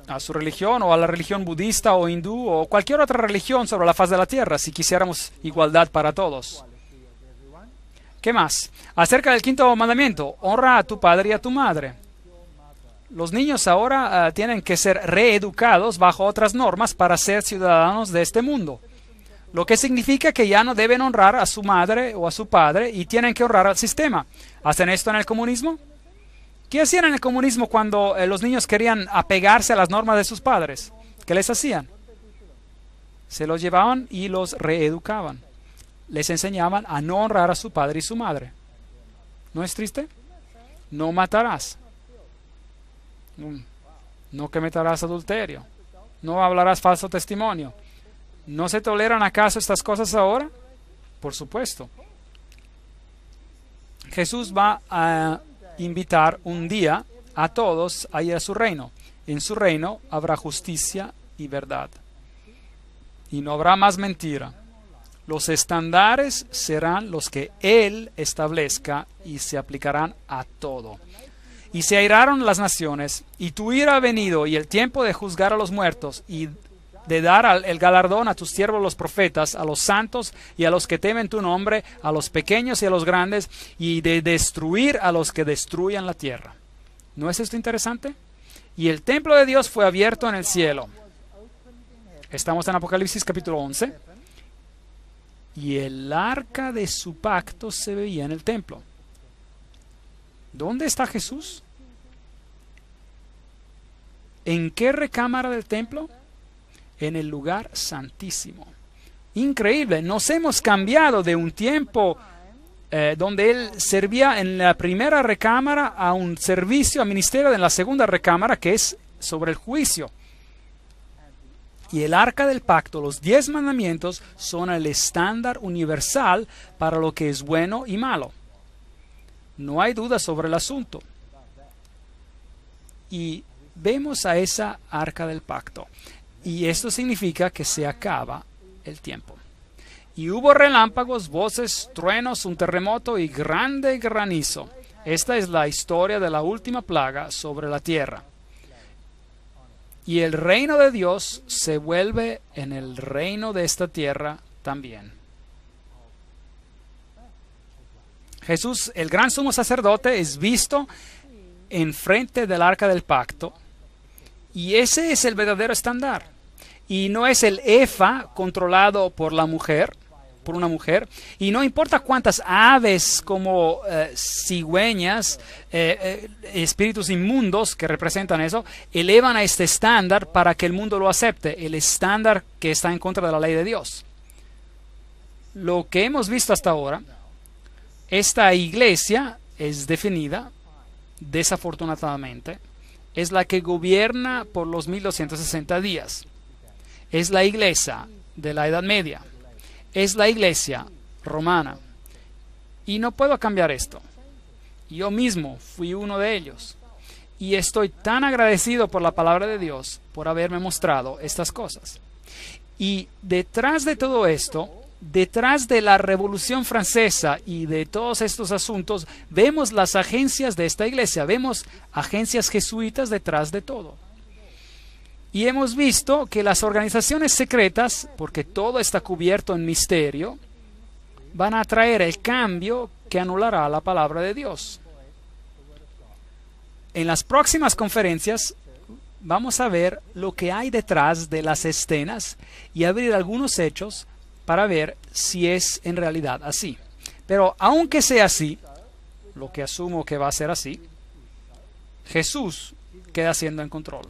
A su religión o a la religión budista o hindú o cualquier otra religión sobre la faz de la tierra, si quisiéramos igualdad para todos. ¿Qué más? Acerca del quinto mandamiento, honra a tu padre y a tu madre. Los niños ahora tienen que ser reeducados bajo otras normas para ser ciudadanos de este mundo. Lo que significa que ya no deben honrar a su madre o a su padre y tienen que honrar al sistema. ¿Hacen esto en el comunismo? ¿Qué hacían en el comunismo cuando los niños querían apegarse a las normas de sus padres? ¿Qué les hacían? Se los llevaban y los reeducaban. Les enseñaban a no honrar a su padre y su madre. ¿No es triste? No matarás. No cometerás adulterio. No hablarás falso testimonio. ¿No se toleran acaso estas cosas ahora? Por supuesto. Jesús va a invitar un día a todos a ir a su reino. En su reino habrá justicia y verdad. Y no habrá más mentira. Los estándares serán los que Él establezca y se aplicarán a todo. Y se airaron las naciones, y tu ira ha venido, y el tiempo de juzgar a los muertos, y de dar el galardón a tus siervos los profetas, a los santos y a los que temen tu nombre, a los pequeños y a los grandes, y de destruir a los que destruyan la tierra. ¿No es esto interesante? Y el templo de Dios fue abierto en el cielo. Estamos en Apocalipsis capítulo 11. Y el arca de su pacto se veía en el templo. ¿Dónde está Jesús? ¿En qué recámara del templo? En el lugar santísimo. Increíble, nos hemos cambiado de un tiempo donde Él servía en la primera recámara a un servicio, a ministerio en la segunda recámara, que es sobre el juicio. Y el arca del pacto, los 10 mandamientos, son el estándar universal para lo que es bueno y malo. No hay duda sobre el asunto. Y vemos a esa arca del pacto. Y esto significa que se acaba el tiempo. Y hubo relámpagos, voces, truenos, un terremoto y grande granizo. Esta es la historia de la última plaga sobre la tierra. Y el reino de Dios se vuelve en el reino de esta tierra también. Jesús, el gran sumo sacerdote, es visto enfrente del arca del pacto. Y ese es el verdadero estándar. Y no es el efa controlado por la mujer, por una mujer. Y no importa cuántas aves como cigüeñas, espíritus inmundos que representan eso, elevan a este estándar para que el mundo lo acepte. El estándar que está en contra de la ley de Dios. Lo que hemos visto hasta ahora, esta iglesia es definida, desafortunadamente, es la que gobierna por los 1260 días. Es la iglesia de la Edad Media. Es la iglesia romana. Y no puedo cambiar esto. Yo mismo fui uno de ellos. Y estoy tan agradecido por la palabra de Dios por haberme mostrado estas cosas. Y detrás de todo esto, detrás de la Revolución Francesa y de todos estos asuntos, vemos las agencias de esta iglesia, vemos agencias jesuitas detrás de todo. Y hemos visto que las organizaciones secretas, porque todo está cubierto en misterio, van a traer el cambio que anulará la palabra de Dios. En las próximas conferencias vamos a ver lo que hay detrás de las escenas y abrir algunos hechos para ver si es en realidad así. Pero aunque sea así, lo que asumo que va a ser así, Jesús queda siendo en control.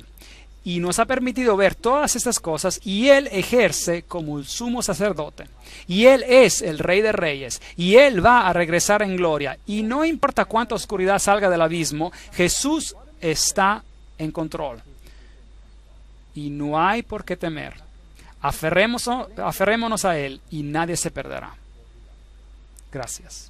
Y nos ha permitido ver todas estas cosas y Él ejerce como el sumo sacerdote. Y Él es el Rey de Reyes. Y Él va a regresar en gloria. Y no importa cuánta oscuridad salga del abismo, Jesús está en control. Y no hay por qué temer. Aferrémonos a Él y nadie se perderá. Gracias.